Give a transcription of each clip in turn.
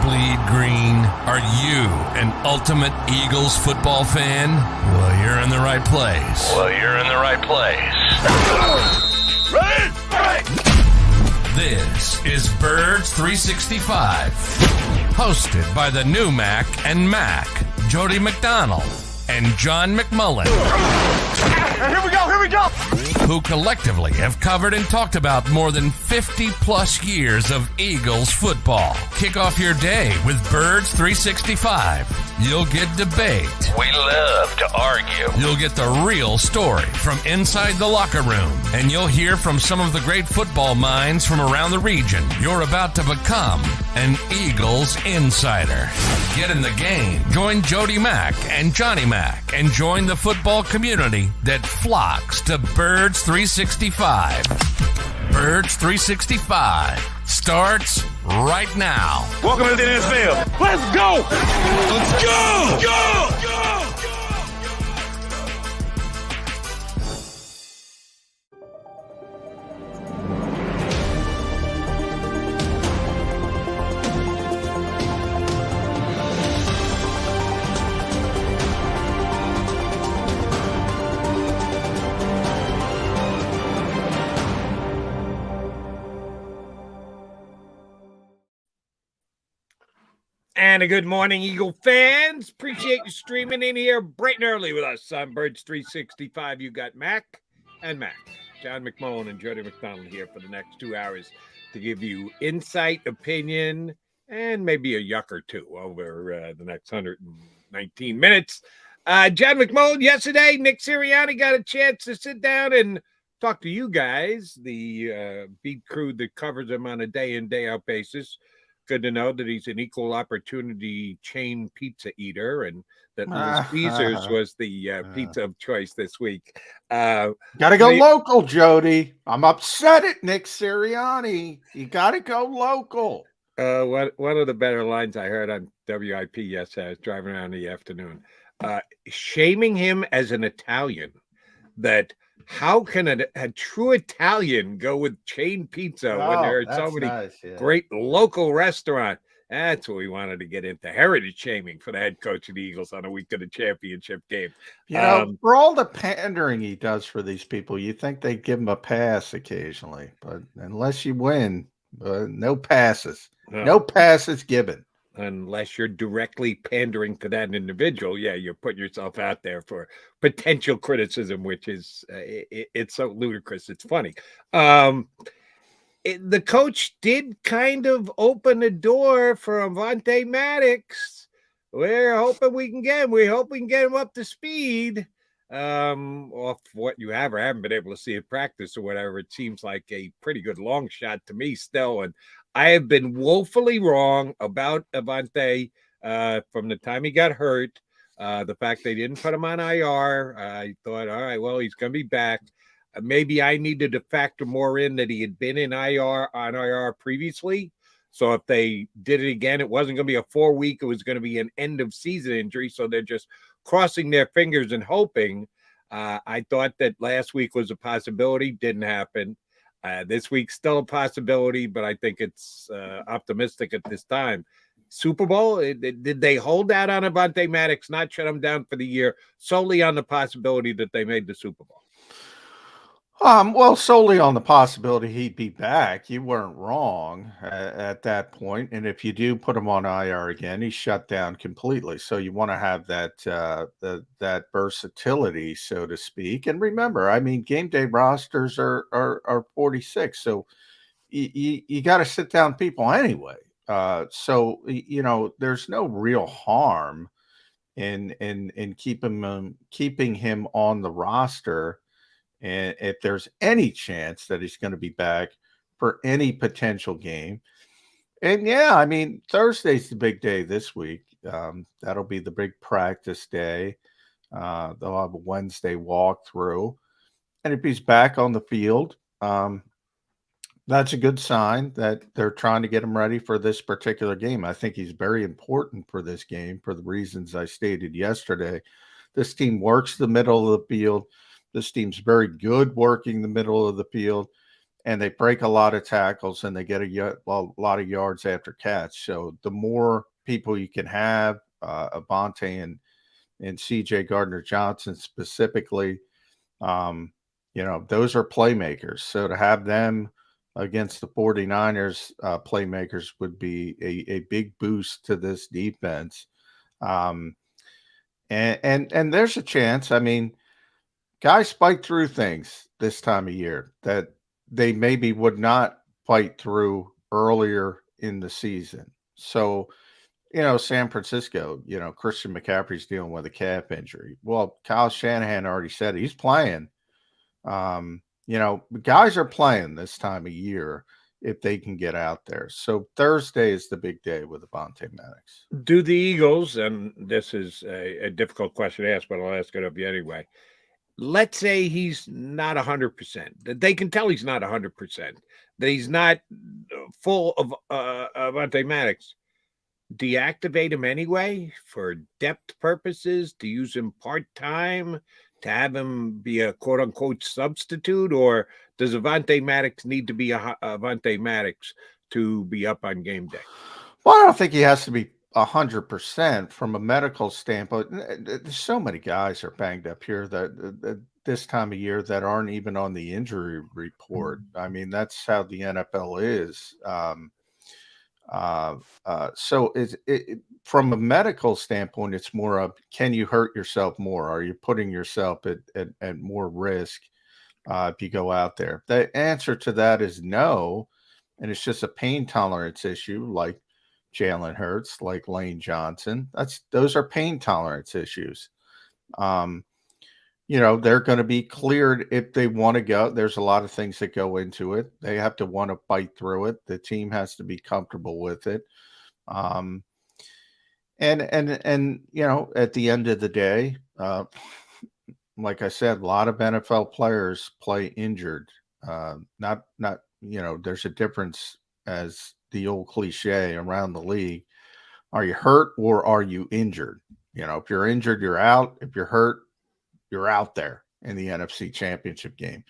bleed green? Are you an ultimate Eagles football fan? Well, you're in the right place. This is Birds 365, hosted by the new Mac and Mac, Jody McDonald and John McMullen. Here we go! Who collectively have covered and talked about more than 50 plus years of Eagles football. Kick off your day with Birds 365. You'll get debate. We love to argue. You'll get the real story from inside the locker room. And you'll hear from some of the great football minds from around the region. You're about to become an Eagles insider. Get in the game. Join Jody Mack and Johnny Mack and join the football community that flocks to Birds 365. Birds 365 starts right now. Welcome to the NFL. Let's go! Let's go! Go! And a good morning, Eagle fans. Appreciate you streaming in here bright and early with us on Birds 365. You got Mac and Mac. John McMullen and Jody McDonald here for the next 2 hours to give you insight, opinion, and maybe a yuck or two over the next 119 minutes. John McMullen, yesterday, Nick Sirianni got a chance to sit down and talk to you guys, the beat crew that covers him on a day-in, day-out basis. Good to know that he's an equal opportunity chain pizza eater and that Little Caesars was the pizza of choice this week. Gotta go local, Jody. I'm upset at Nick Sirianni. You gotta go local. One of the better lines I heard on WIP yesterday, I was driving around in the afternoon, shaming him as an Italian, that how can a true Italian go with chain pizza when there are so many great local restaurants? That's what we wanted to get into. Heritage shaming for the head coach of the Eagles on a week of the championship game. You know, for all the pandering he does for these people, you think they'd give him a pass occasionally. But unless you win, no passes. No passes given. Unless you're directly pandering to that individual, you're putting yourself out there for potential criticism, which is it's so ludicrous. It's funny. The coach did kind of open the door for Avonte Maddox. We're hoping we can get him. We hope we can get him up to speed. Off what you have or haven't been able to see at practice or whatever, it seems like a pretty good long shot to me still. And I have been woefully wrong about Avonte from the time he got hurt. The fact they didn't put him on IR, I thought, all right, well, he's going to be back. Maybe I needed to factor more in that he had been in IR previously. So if they did it again, it wasn't going to be a 4-week. It was going to be an end of season injury. So they're just crossing their fingers and hoping. I thought that last week was a possibility. Didn't happen. This week's still a possibility, but I think it's optimistic at this time. Super Bowl, did they hold out on Avonte Maddox, not shut him down for the year, solely on the possibility that they made the Super Bowl? Well, solely on the possibility he'd be back. You weren't wrong at that point. And if you do put him on IR again, he's shut down completely. So you want to have that that versatility, so to speak. And remember, I mean, game day rosters are 46. So you got to sit down people anyway. So you know, there's no real harm in keeping him on the roster. And if there's any chance that he's going to be back for any potential game. And yeah, I mean, Thursday's the big day this week. That'll be the big practice day. They'll have a Wednesday walkthrough. And if he's back on the field, that's a good sign that they're trying to get him ready for this particular game. I think he's very important for this game for the reasons I stated yesterday. This team works the middle of the field. This team's very good working the middle of the field. and they break a lot of tackles, and they get a lot of yards after catch. So the more people you can have, Avonte and C.J. Gardner-Johnson specifically, those are playmakers. So to have them against the 49ers playmakers would be a big boost to this defense. And there's a chance. I mean, guys fight through things this time of year that they maybe would not fight through earlier in the season. So, San Francisco, Christian McCaffrey's dealing with a calf injury. Well, Kyle Shanahan already said he's playing. Guys are playing this time of year if they can get out there. So Thursday is the big day with Avonte Maddox. Do the Eagles, and this is a difficult question to ask, but I'll ask it of you anyway. Let's say he's not 100%. They can tell he's not 100%. That he's not full of Avonte Maddox. Deactivate him anyway for depth purposes, to use him part-time, to have him be a quote-unquote substitute, or does Avonte Maddox need to be Avonte Maddox to be up on game day? Well, I don't think he has to be 100% from a medical standpoint. There's so many guys are banged up here that this time of year that aren't even on the injury report. I mean, that's how the NFL is. So from a medical standpoint, it's more of, can you hurt yourself more? Are you putting yourself at more risk if you go out there? The answer to that is no. And it's just a pain tolerance issue, like Jalen Hurts, like Lane Johnson. Those are pain tolerance issues. They're going to be cleared if they want to go. There's a lot of things that go into it. They have to want to fight through it. The team has to be comfortable with it. And at the end of the day, like I said, a lot of NFL players play injured. There's a difference, as the old cliche around the league. Are you hurt or are you injured? If you're injured, you're out. If you're hurt, you're out there in the NFC Championship game.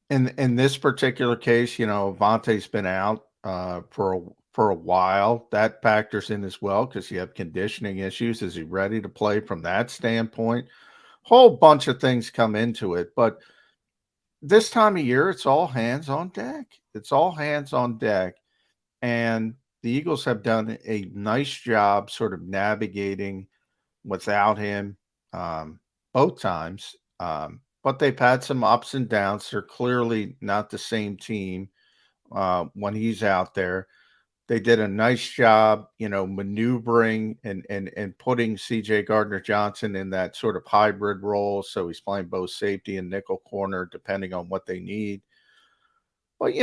In this particular case, Avonte's been out for a while. That factors in as well, because you have conditioning issues. Is he ready to play from that standpoint? Whole bunch of things come into it. But this time of year, it's all hands on deck. It's all hands on deck. And the Eagles have done a nice job sort of navigating without him both times. But they've had some ups and downs. They're clearly not the same team when he's out there. They did a nice job, maneuvering and putting C.J. Gardner-Johnson in that sort of hybrid role. So he's playing both safety and nickel corner, depending on what they need. But,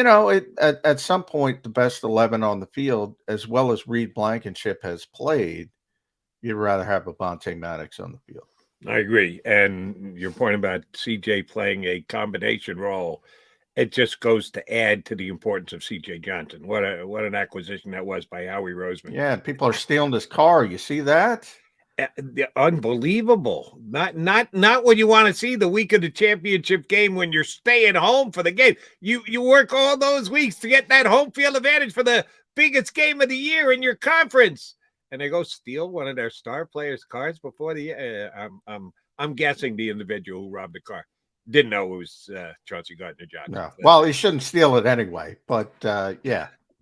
at some point, the best 11 on the field, as well as Reed Blankenship has played, you'd rather have Avonte Maddox on the field. I agree. And your point about CJ playing a combination role, it just goes to add to the importance of CJ Johnson. What an acquisition that was by Howie Roseman. Yeah, people are stealing his car. You see that? Unbelievable. Not what you want to see the week of the championship game when you're staying home for the game. You work all those weeks to get that home field advantage for the biggest game of the year in your conference. And they go steal one of their star players' cars before the I'm guessing the individual who robbed the car didn't know it was Chauncey Gardner-Johnson. No. Well, he shouldn't steal it anyway. But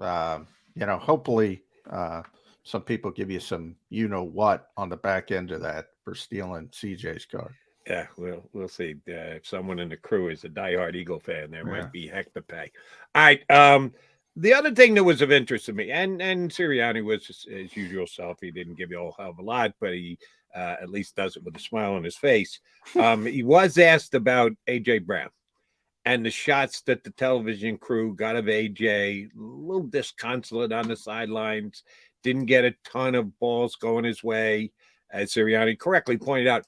hopefully some people give you some what on the back end of that for stealing CJ's car. Yeah, we'll see. If someone in the crew is a diehard Eagle fan, there might be heck to pay. All right. The other thing that was of interest to me, and Sirianni was his usual self. He didn't give you a whole hell of a lot, but he at least does it with a smile on his face. He was asked about A.J. Brown and the shots that the television crew got of A.J., a little disconsolate on the sidelines, didn't get a ton of balls going his way. As Sirianni correctly pointed out,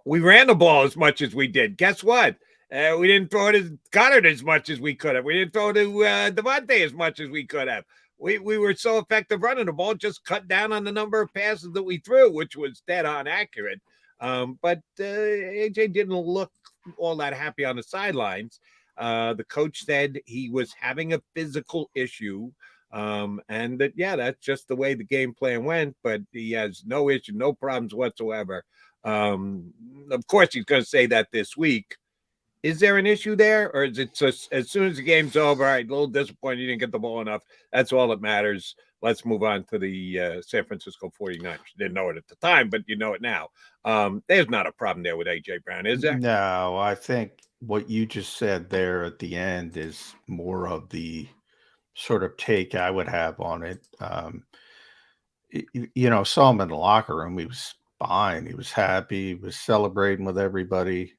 we ran the ball as much as we did. Guess what? We didn't throw it to Goddard as much as we could have. We didn't throw to Devontae as much as we could have. We were so effective running the ball, just cut down on the number of passes that we threw, which was dead on accurate. But AJ didn't look all that happy on the sidelines. The coach said he was having a physical issue. And that, yeah, that's just the way the game plan went, but he has no issue, no problems whatsoever. Of course, he's going to say that this week. Is there an issue there, or is it just as soon as the game's over, all right, a little disappointed you didn't get the ball enough? That's all that matters. Let's move on to the San Francisco 49ers. You didn't know it at the time, but you know it now. There's not a problem there with A.J. Brown, is there? No, I think what you just said there at the end is more of the sort of take I would have on it. Saw him in the locker room. He was fine. He was happy. He was celebrating with everybody.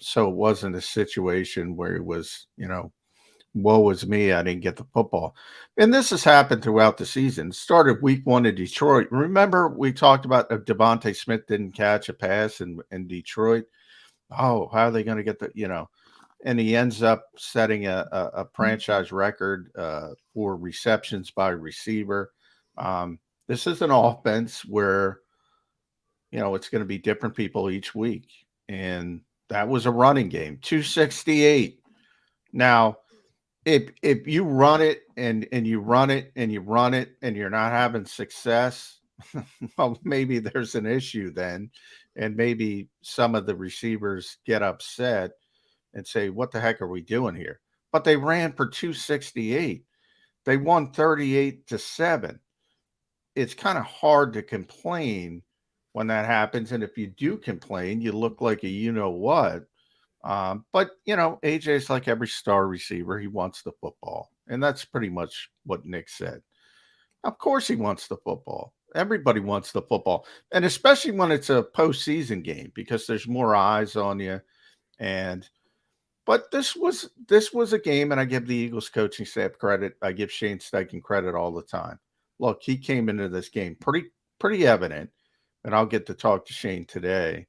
So it wasn't a situation where it was, woe is me, I didn't get the football. And this has happened throughout the season. It started week 1 in Detroit. Remember, we talked about Devontae Smith didn't catch a pass in Detroit. Oh, how are they going to get and he ends up setting a franchise record for receptions by receiver. This is an offense where, it's going to be different people each week. And that was a running game, 268. Now, if you run it and you run it and you run it and you're not having success, well, maybe there's an issue then. And maybe some of the receivers get upset and say, what the heck are we doing here? But they ran for 268. They won 38-7. It's kind of hard to complain when that happens. And if you do complain, you look like a you-know-what. But, AJ's like every star receiver. He wants the football. And that's pretty much what Nick said. Of course he wants the football. Everybody wants the football. And especially when it's a postseason game because there's more eyes on you. But this was a game, and I give the Eagles coaching staff credit. I give Shane Steichen credit all the time. Look, he came into this game pretty evident, and I'll get to talk to Shane today.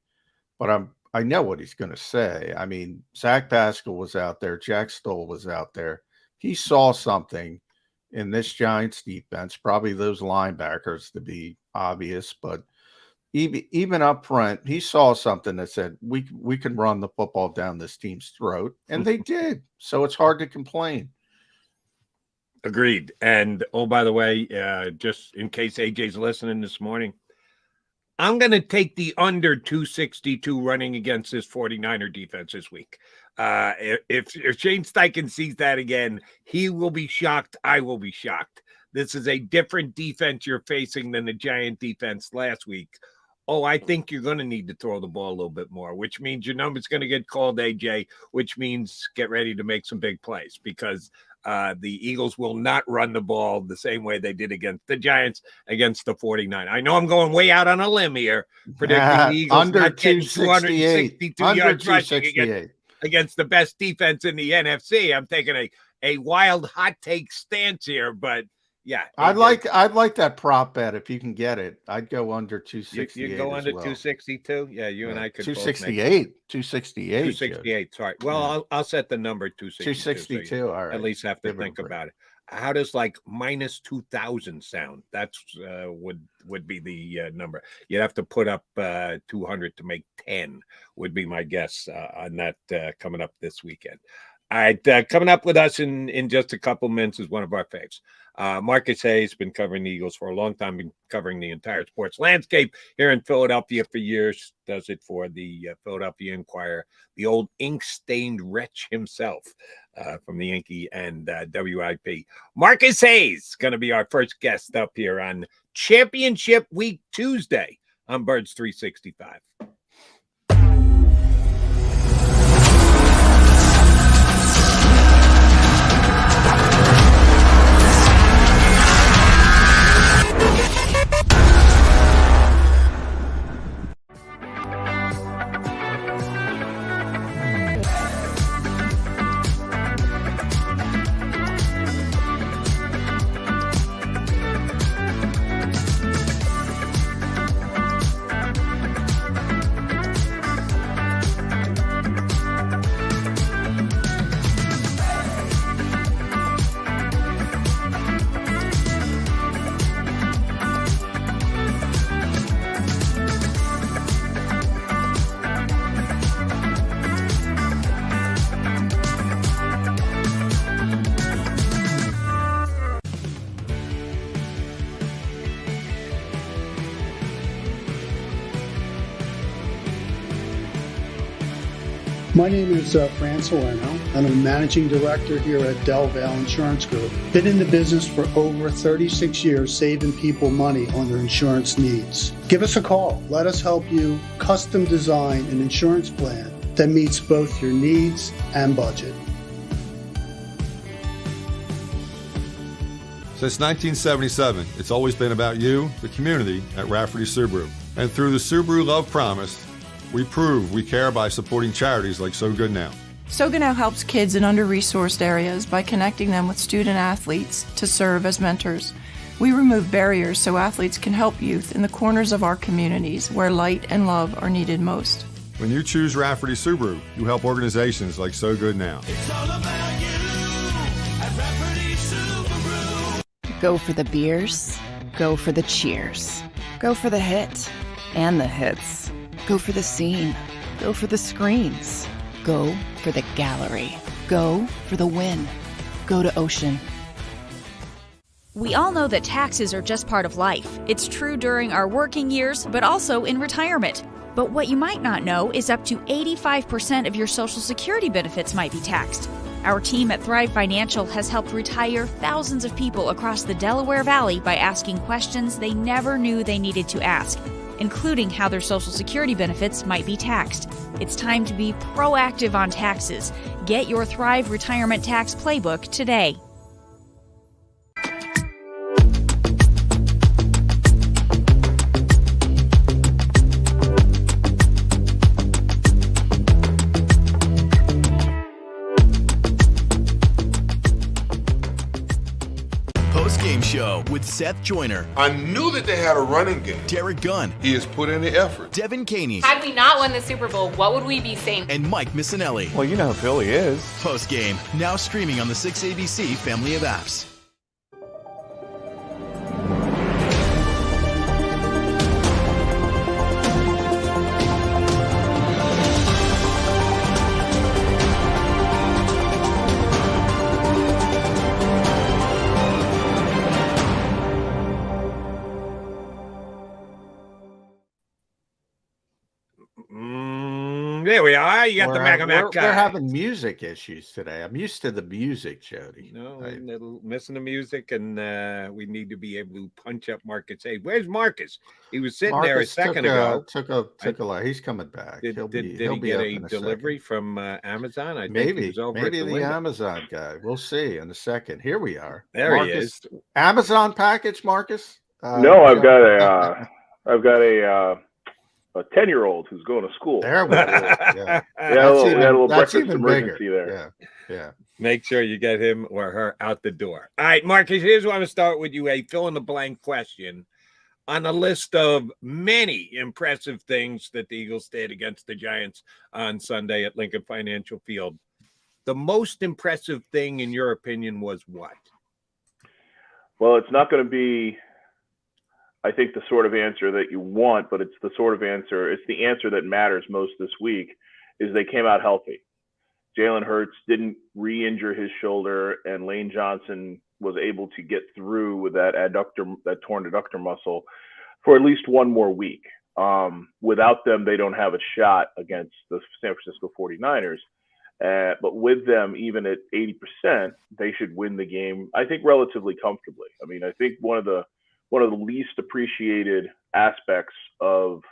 But I know what he's going to say. I mean, Zach Pascal was out there. Jack Stoll was out there. He saw something in this Giants defense, probably those linebackers to be obvious, but even up front, he saw something that said, we can run the football down this team's throat, and they did. So it's hard to complain. Agreed. And, oh, by the way, just in case AJ's listening this morning, I'm going to take the under 262 running against this 49er defense this week. If Shane Steichen sees that again, he will be shocked. I will be shocked. This is a different defense you're facing than the Giant defense last week. Oh, I think you're going to need to throw the ball a little bit more, which means your number's going to get called, AJ, which means get ready to make some big plays because the Eagles will not run the ball the same way they did against the Giants, against the 49. I know I'm going way out on a limb here, predicting the Eagles under 262 yards rushing against the best defense in the NFC. I'm taking a wild hot take stance here, but yeah, I'd like that prop bet if you can get it. I'd go under 268. You go under 262. Yeah, you and I could 268. 268. 268. Sorry. Well, I'll set the number 262. So all right. At least have to think about it. How does like minus 2,000 sound? That's would be the number. You'd have to put up 200 to make 10. Would be my guess on that coming up this weekend. All right, coming up with us in just a couple minutes is one of our faves. Marcus Hayes, been covering the Eagles for a long time, been covering the entire sports landscape here in Philadelphia for years, does it for the Philadelphia Inquirer, the old ink-stained wretch himself from the Yankee and WIP. Marcus Hayes, going to be our first guest up here on Championship Week Tuesday on Birds 365. My name is Fran Salerno, and I'm a managing director here at Del Valle Insurance Group. Been in the business for over 36 years, saving people money on their insurance needs. Give us a call. Let us help you custom design an insurance plan that meets both your needs and budget. Since 1977, it's always been about you, the community, at Rafferty Subaru. And through the Subaru Love Promise, we prove we care by supporting charities like So Good Now. So Good Now helps kids in under-resourced areas by connecting them with student athletes to serve as mentors. We remove barriers so athletes can help youth in the corners of our communities where light and love are needed most. When you choose Rafferty Subaru, you help organizations like So Good Now. It's all about you at Rafferty Subaru. Go for the beers, go for the cheers, go for the hit and the hits. Go for the scene. Go for the screens. Go for the gallery. Go for the win. Go to Ocean. We all know that taxes are just part of life. It's true during our working years, but also in retirement. But what you might not know is up to 85% of your Social Security benefits might be taxed. Our team at Thrive Financial has helped retire thousands of people across the Delaware Valley by asking questions they never knew they needed to ask, including how their Social Security benefits might be taxed. It's time to be proactive on taxes. Get your Thrive Retirement Tax Playbook today. Post-game show with Seth Joyner. I knew that they had a running game. Derek Gunn. He has put in the effort. Devin Caney. Had we not won the Super Bowl, what would we be saying? And Mike Missinelli. Well, you know who Philly is. Post-game, now streaming on the 6ABC family of apps. There we are. You got the Mac guy. We're having music issues today. I'm used to the music, Jody. No, we're missing the music, and we need to be able to punch up Marcus. Hey, where's Marcus? He was sitting there a second ago. Took a. He's coming back. Did he get a delivery from Amazon? I think he was over maybe at the window. Amazon guy. We'll see in a second. Here we are. There Marcus, he is. Amazon package, Marcus. No, I've got a 10-year-old who's going to school. There we go. Yeah, that's even bigger. There. Yeah. Make sure you get him or her out the door. All right, Marcus, here's what I'm going to start with you. A fill-in-the-blank question. On a list of many impressive things that the Eagles did against the Giants on Sunday at Lincoln Financial Field, the most impressive thing, in your opinion, was what? Well, it's not going to be, I think, the sort of answer that you want, but it's the sort of answer, it's the answer that matters most this week, is they came out healthy. Jalen Hurts didn't re-injure his shoulder, and Lane Johnson was able to get through with that torn adductor muscle for at least one more week. Without them, they don't have a shot against the San Francisco 49ers. But with them, even at 80%, they should win the game, I think, relatively comfortably. I mean, I think one of the least appreciated aspects of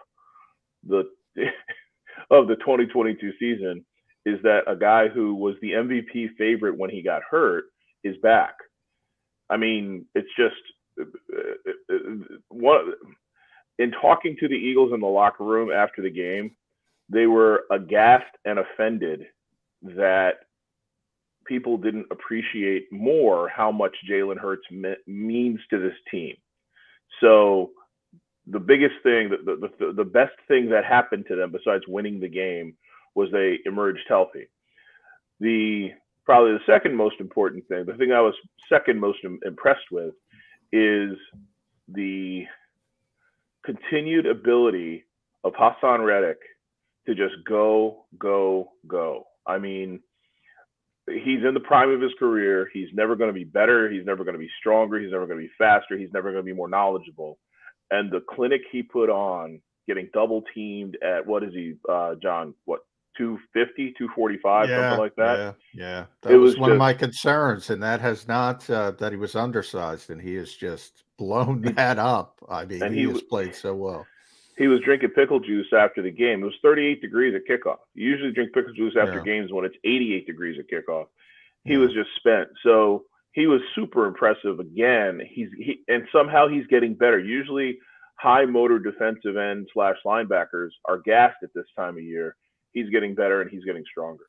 the 2022 season is that a guy who was the MVP favorite when he got hurt is back. I mean, it's just in talking to the Eagles in the locker room after the game, they were aghast and offended that people didn't appreciate more how much Jalen Hurts means to this team. So the biggest thing, the best thing that happened to them besides winning the game was they emerged healthy. Probably the second most important thing, the thing I was second most impressed with, is the continued ability of Hassan Reddick to just go. I mean, he's in the prime of his career. He's never going to be better. He's never going to be stronger. He's never going to be faster. He's never going to be more knowledgeable. And the clinic he put on, getting double teamed at, what is he, John, 250, 245, something like that. Yeah. It That was was one of just my concerns, and that has not that he was undersized, and he has just blown that up. I mean, and he has played so well. he was drinking pickle juice after the game. It was 38 degrees at kickoff. You usually drink pickle juice after Yeah. games when it's 88 degrees at kickoff. He Yeah. was just spent. So he was super impressive again. And somehow he's getting better. Usually high motor defensive end / linebackers are gassed at this time of year. He's getting better and he's getting stronger.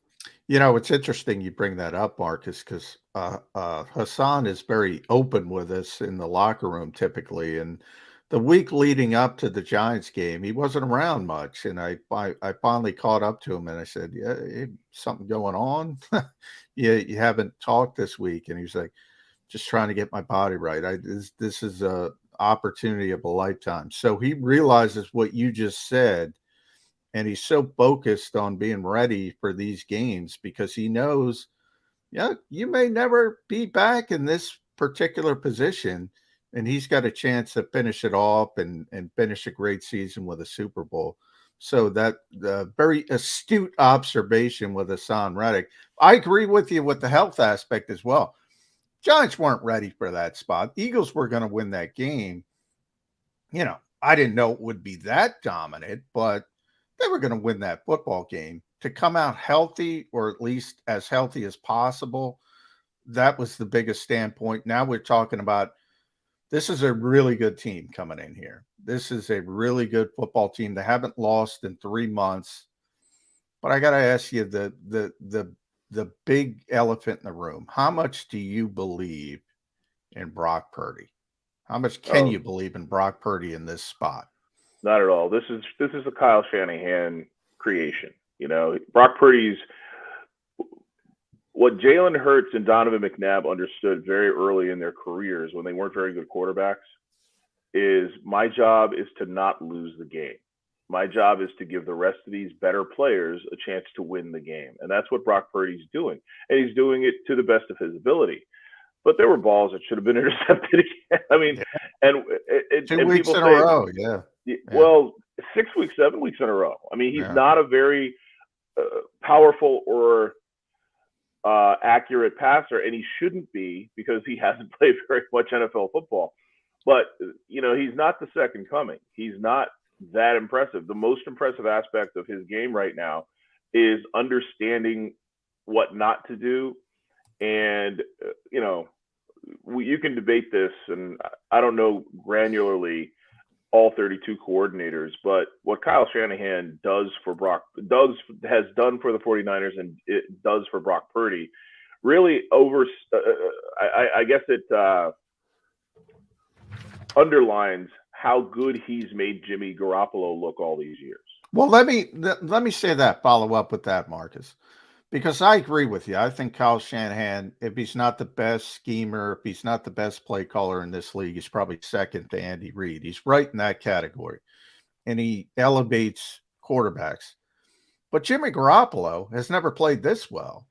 You know, it's interesting you bring that up, Marcus, because Hassan is very open with us in the locker room typically. And the week leading up to the Giants game, he wasn't around much. And I finally caught up to him and I said, yeah, something going on? You haven't talked this week. And he was like, just trying to get my body right. This is a opportunity of a lifetime. So he realizes what you just said. And he's so focused on being ready for these games because he knows, yeah, you may never be back in this particular position. And he's got a chance to finish it off and finish a great season with a Super Bowl. So that very astute observation with Hassan Reddick. I agree with you with the health aspect as well. Giants weren't ready for that spot. Eagles were going to win that game. You know, I didn't know it would be that dominant, but they were going to win that football game. To come out healthy, or at least as healthy as possible, that was the biggest standpoint. Now we're talking about this is a really good team coming in here. This is a really good football team. They haven't lost in 3 months. But I got to ask you the big elephant in the room. How much do you believe in Brock Purdy? How much can you believe in Brock Purdy in this spot? Not at all. This is a Kyle Shanahan creation. You know, Brock Purdy's what Jalen Hurts and Donovan McNabb understood very early in their careers when they weren't very good quarterbacks is my job is to not lose the game. My job is to give the rest of these better players a chance to win the game. And that's what Brock Purdy's doing. And he's doing it to the best of his ability. But there were balls that should have been intercepted again. I mean, and 2 weeks in a row, yeah. Well, 6 weeks, 7 weeks in a row. I mean, he's not a very powerful or accurate passer, and he shouldn't be because he hasn't played very much NFL football. But, you know, he's not the second coming. He's not that impressive. The most impressive aspect of his game right now is understanding what not to do. And, you know, you can debate this, and I don't know granularly all 32 coordinators, but what Kyle Shanahan has done for the 49ers and it does for Brock Purdy really I guess it underlines how good he's made Jimmy Garoppolo look all these years. Well, let me say that, follow up with that, Marcus, because I agree with you. I think Kyle Shanahan, if he's not the best schemer, if he's not the best play caller in this league, he's probably second to Andy Reid. He's right in that category, and he elevates quarterbacks. But Jimmy Garoppolo has never played this well.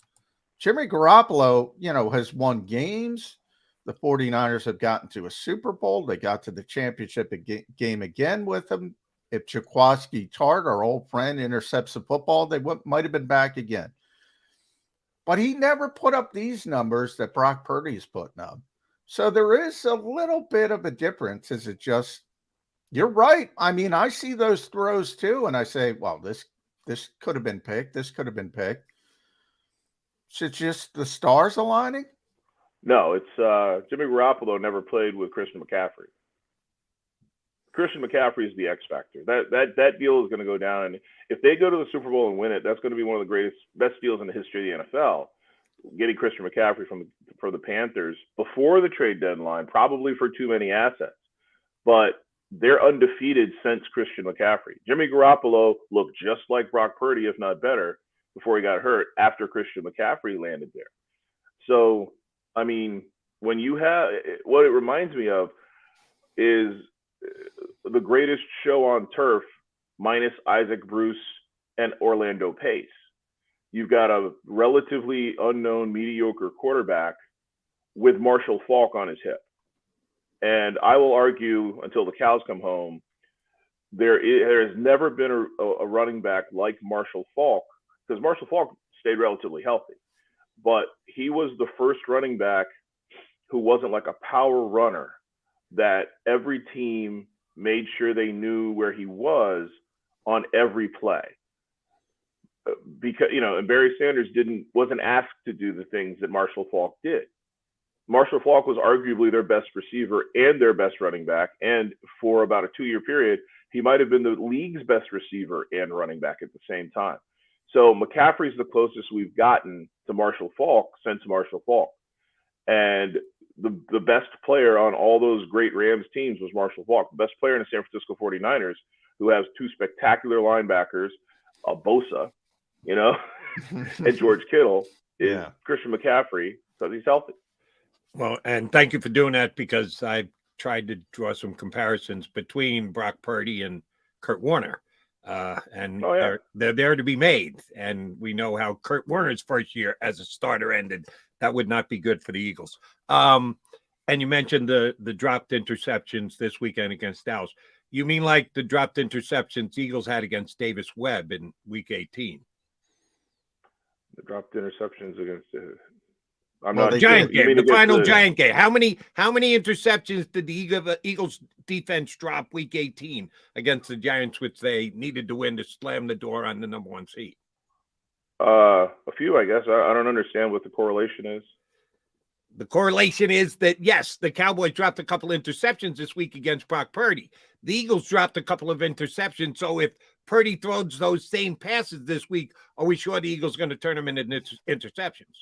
Jimmy Garoppolo, you know, has won games. The 49ers have gotten to a Super Bowl. They got to the championship game again with him. If Jaquiski Tart, our old friend, intercepts the football, they might have been back again. But he never put up these numbers that Brock Purdy is putting up. So there is a little bit of a difference. Is it just, you're right. I mean, I see those throws too, and I say, well, this could have been picked. This could have been picked. Is it just the stars aligning? No, it's Jimmy Garoppolo never played with Christian McCaffrey. Christian McCaffrey is the X factor. That deal is going to go down, and if they go to the Super Bowl and win it, that's going to be one of the best deals in the history of the NFL. Getting Christian McCaffrey for the Panthers before the trade deadline, probably for too many assets, but they're undefeated since Christian McCaffrey. Jimmy Garoppolo looked just like Brock Purdy, if not better, before he got hurt after Christian McCaffrey landed there. So, I mean, when you have what it reminds me of is the greatest show on turf minus Isaac Bruce and Orlando Pace. You've got a relatively unknown, mediocre quarterback with Marshall Faulk on his hip. And I will argue until the cows come home, there has never been a running back like Marshall Faulk because Marshall Faulk stayed relatively healthy, but he was the first running back who wasn't like a power runner that every team made sure they knew where he was on every play. Because, and Barry Sanders wasn't asked to do the things that Marshall Faulk did. Marshall Faulk was arguably their best receiver and their best running back. And for about a 2-year period, he might have been the league's best receiver and running back at the same time. So McCaffrey's the closest we've gotten to Marshall Faulk since Marshall Faulk. And the best player on all those great Rams teams was Marshall Faulk, the best player in the San Francisco 49ers, who has 2 spectacular linebackers, Bosa, and George Kittle, is Christian McCaffrey, because he's healthy. Well, and thank you for doing that, because I tried to draw some comparisons between Brock Purdy and Kurt Warner. And they're there to be made. And we know how Kurt Warner's first year as a starter ended. That would not be good for the Eagles. And you mentioned the dropped interceptions this weekend against Dallas. You mean like the dropped interceptions the Eagles had against Davis Webb in Week 18? The dropped interceptions against the Giant game, the final Giant game. How many interceptions did the Eagles defense drop Week 18 against the Giants, which they needed to win to slam the door on the number 1 seed? A few, I guess. I don't understand what the correlation is. The correlation is that, yes, the Cowboys dropped a couple interceptions this week against Brock Purdy. The Eagles dropped a couple of interceptions. So if Purdy throws those same passes this week, are we sure the Eagles are going to turn them into interceptions?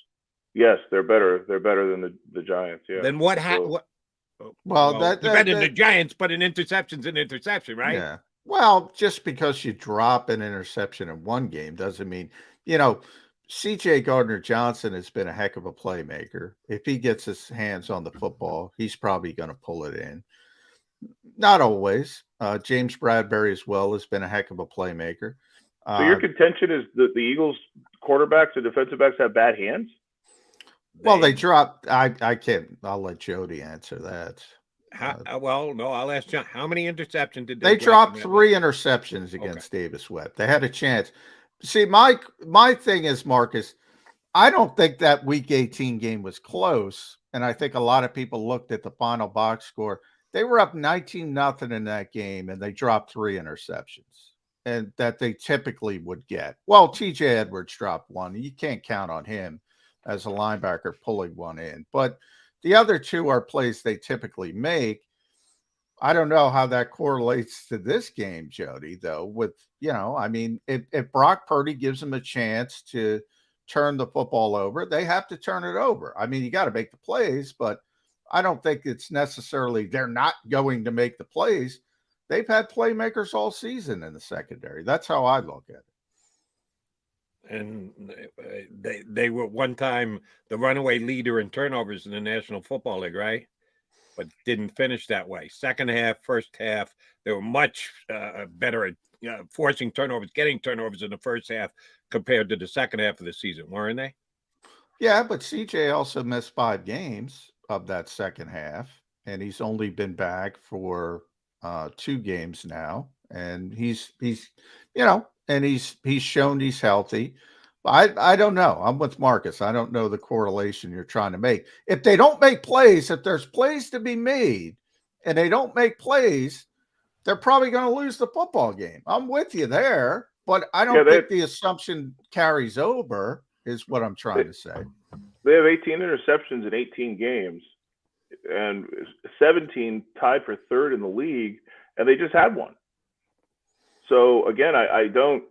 Yes, they're better. They're better than the Giants. Yeah. Then what happened? Well, they're better than the Giants, but an interception's an interception, right? Yeah. Well, just because you drop an interception in one game doesn't mean, C.J. Gardner-Johnson has been a heck of a playmaker. If he gets his hands on the football, he's probably going to pull it in. Not always. James Bradbury as well has been a heck of a playmaker. So your contention is that the Eagles quarterbacks and defensive backs have bad hands? Well, they dropped. I can't. I'll let Jody answer that. No, I'll ask John. How many interceptions did they dropped? 3 interceptions against Davis Webb. They had a chance. See, my thing is, Marcus, I don't think that Week 18 game was close, and I think a lot of people looked at the final box score. They were up 19-0 in that game, and they dropped 3 interceptions, and that they typically would get. Well, T.J. Edwards dropped 1. You can't count on him as a linebacker pulling 1 in. But the other 2 are plays they typically make. I don't know how that correlates to this game, Jody, though, with, if Brock Purdy gives them a chance to turn the football over, they have to turn it over. I mean, you got to make the plays, but I don't think it's necessarily they're not going to make the plays. They've had playmakers all season in the secondary. That's how I look at it. And they were one time the runaway leader in turnovers in the National Football League, right? But didn't finish that way. Second half, first half, they were much better at forcing turnovers, getting turnovers in the first half compared to the second half of the season, weren't they? Yeah, but CJ also missed 5 games of that second half, and he's only been back for 2 games now, and he's shown he's healthy. I don't know. I'm with Marcus. I don't know the correlation you're trying to make. If they don't make plays, if there's plays to be made and they don't make plays, they're probably going to lose the football game. I'm with you there, but I don't think the assumption carries over is what I'm trying to say. They have 18 interceptions in 18 games and 17 tied for 3rd in the league, and they just had 1. So, again, I don't.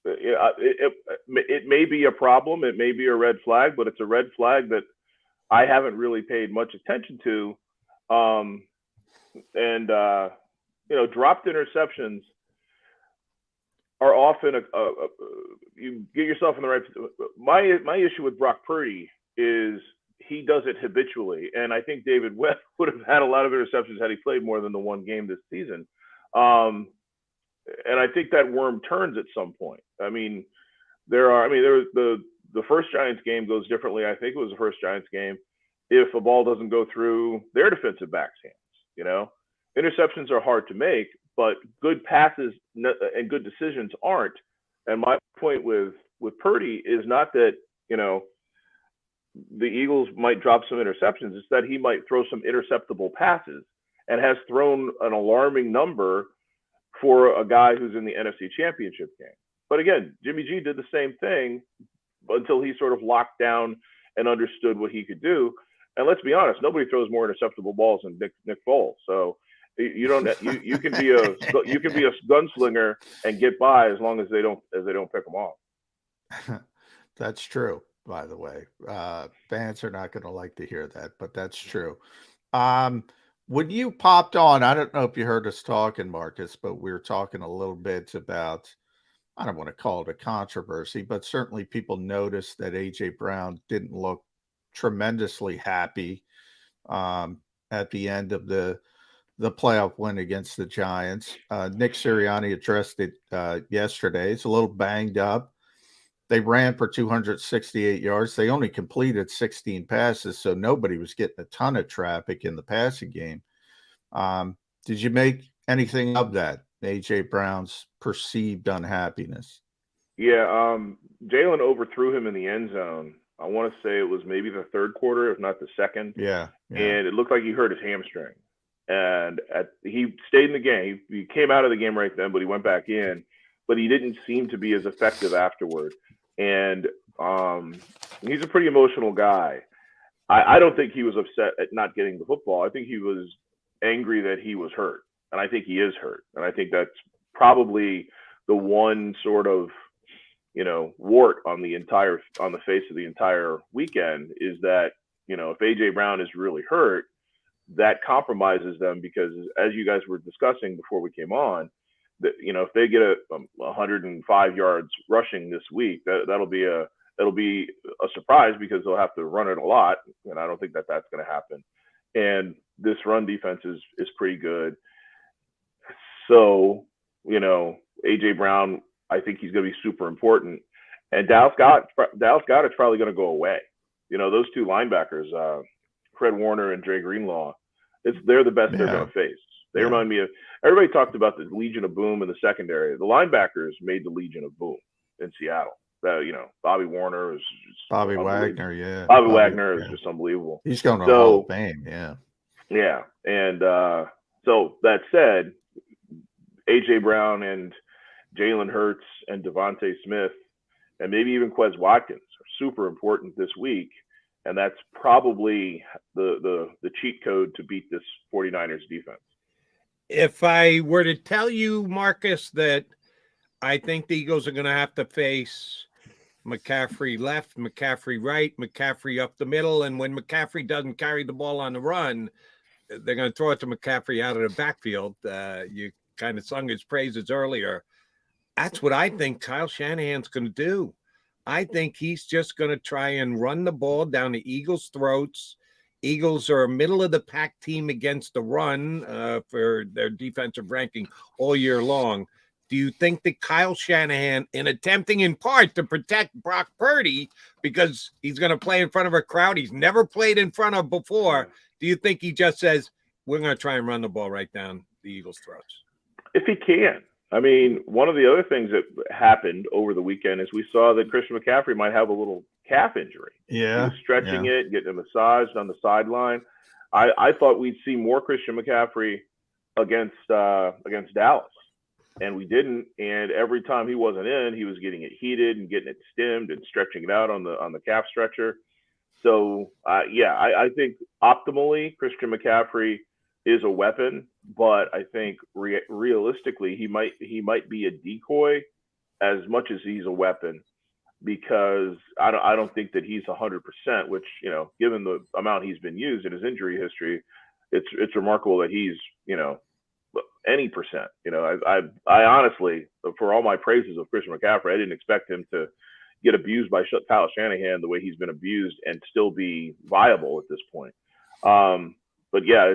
It may be a problem. It may be a red flag, but it's a red flag that I haven't really paid much attention to. Dropped interceptions are often you get yourself in the right. My issue with Brock Purdy is he does it habitually, and I think David Webb would have had a lot of interceptions had he played more than the 1 game this season. And I think that worm turns at some point. I mean, there was the first Giants game goes differently. I think it was the first Giants game. If a ball doesn't go through their defensive back's hands, interceptions are hard to make, but good passes and good decisions aren't. And my point with with Purdy is not that, the Eagles might drop some interceptions. It's that he might throw some interceptable passes, and has thrown an alarming number for a guy who's in the NFC Championship game. But again, Jimmy G did the same thing until he sort of locked down and understood what he could do. And let's be honest, nobody throws more interceptable balls than Nick Foles. So you can be a gunslinger and get by as long as they don't pick them off. That's true, by the way. Fans are not going to like to hear that, but that's true. When you popped on, I don't know if you heard us talking, Marcus, but we were talking a little bit about, I don't want to call it a controversy, but certainly people noticed that A.J. Brown didn't look tremendously happy at the end of the playoff win against the Giants. Nick Sirianni addressed it yesterday. It's a little banged up. They ran for 268 yards. They only completed 16 passes, so nobody was getting a ton of traffic in the passing game. Did you make anything of that, A.J. Brown's perceived unhappiness? Yeah, Jalen overthrew him in the end zone. I want to say it was maybe the third quarter, if not the second. Yeah. And it looked like he hurt his hamstring. And he stayed in the game. He came out of the game right then, but he went back in. But he didn't seem to be as effective afterward. And he's a pretty emotional guy. I don't think he was upset at not getting the football. I think he was angry that he was hurt. And I think he is hurt. And I think that's probably the one sort of, wart on the face of the entire weekend, is that, if A.J. Brown is really hurt, that compromises them, because as you guys were discussing before we came on, that, if they get 105 yards rushing this week, that'll be a surprise, because they'll have to run it a lot, and I don't think that that's going to happen. And this run defense is pretty good. So, A.J. Brown, I think he's going to be super important. And Dallas Goedert's probably going to go away. Those two linebackers, Fred Warner and Dre Greenlaw, they're the best they're going to face. They remind me of, everybody talked about the Legion of Boom in the secondary. The linebackers made the Legion of Boom in Seattle. Bobby Warner is Bobby Wagner, yeah. Bobby Wagner is just unbelievable. He's going to Hall of Fame, yeah. Yeah, and so that said, A.J. Brown and Jalen Hurts and Devontae Smith and maybe even Quez Watkins are super important this week, and that's probably the cheat code to beat this 49ers defense. If I were to tell you, Marcus, that I think the Eagles are going to have to face McCaffrey left, McCaffrey right, McCaffrey up the middle, and when McCaffrey doesn't carry the ball on the run, they're going to throw it to McCaffrey out of the backfield. You kind of sung his praises earlier. That's what I think Kyle Shanahan's going to do. I think he's just going to try and run the ball down the Eagles' throats. Eagles are a middle-of-the-pack team against the run for their defensive ranking all year long. Do you think that Kyle Shanahan, in attempting in part to protect Brock Purdy because he's going to play in front of a crowd he's never played in front of before, do you think he just says, we're going to try and run the ball right down the Eagles' throats? If he can. I mean, one of the other things that happened over the weekend is we saw that Christian McCaffrey might have a little calf injury. Yeah. He was stretching it, getting it massaged on the sideline. I thought we'd see more Christian McCaffrey against Dallas, and we didn't. And every time he wasn't in, he was getting it heated and getting it stemmed and stretching it out on the calf stretcher. So, I think optimally Christian McCaffrey is a weapon, but I think realistically he might be a decoy as much as he's a weapon, because I don't think that he's 100%, which, given the amount he's been used in his injury history, it's remarkable that he's, any percent. I honestly, for all my praises of Christian McCaffrey, I didn't expect him to get abused by Kyle Shanahan the way he's been abused and still be viable at this point. But yeah,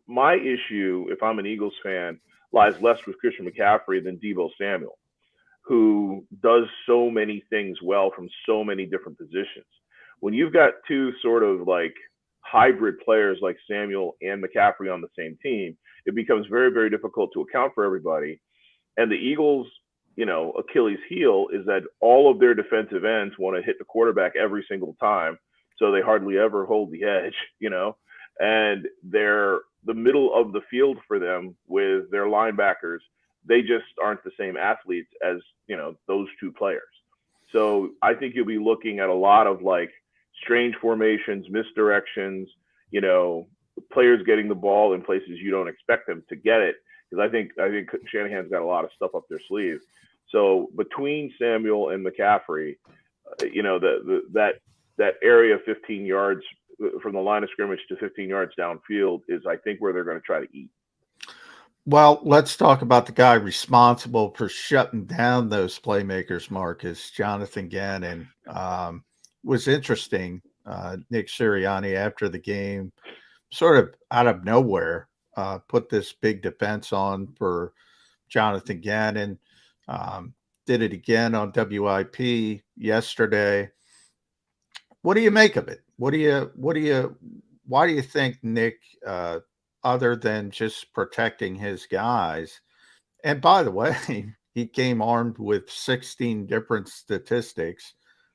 my issue, if I'm an Eagles fan, lies less with Christian McCaffrey than Deebo Samuel, who does so many things well from so many different positions. When you've got two sort of like hybrid players like Samuel and McCaffrey on the same team, it becomes very, very difficult to account for everybody. And the Eagles Achilles heel is that all of their defensive ends want to hit the quarterback every single time, so they hardly ever hold the edge, and they're the middle of the field for them with their linebackers. They just aren't the same athletes as, those two players. So I think you'll be looking at a lot of like strange formations, misdirections, players getting the ball in places you don't expect them to get it. Because I think Shanahan's got a lot of stuff up their sleeve. So between Samuel and McCaffrey, that area 15 yards from the line of scrimmage to 15 yards downfield is, I think, where they're going to try to eat. Well, let's talk about the guy responsible for shutting down those playmakers, Marcus, Jonathan Gannon. Was interesting. Nick Sirianni, after the game, sort of out of nowhere, put this big defense on for Jonathan Gannon. Did it again on WIP yesterday. What do you make of it? Why do you think Nick, other than just protecting his guys, and by the way, he came armed with 16 different statistics,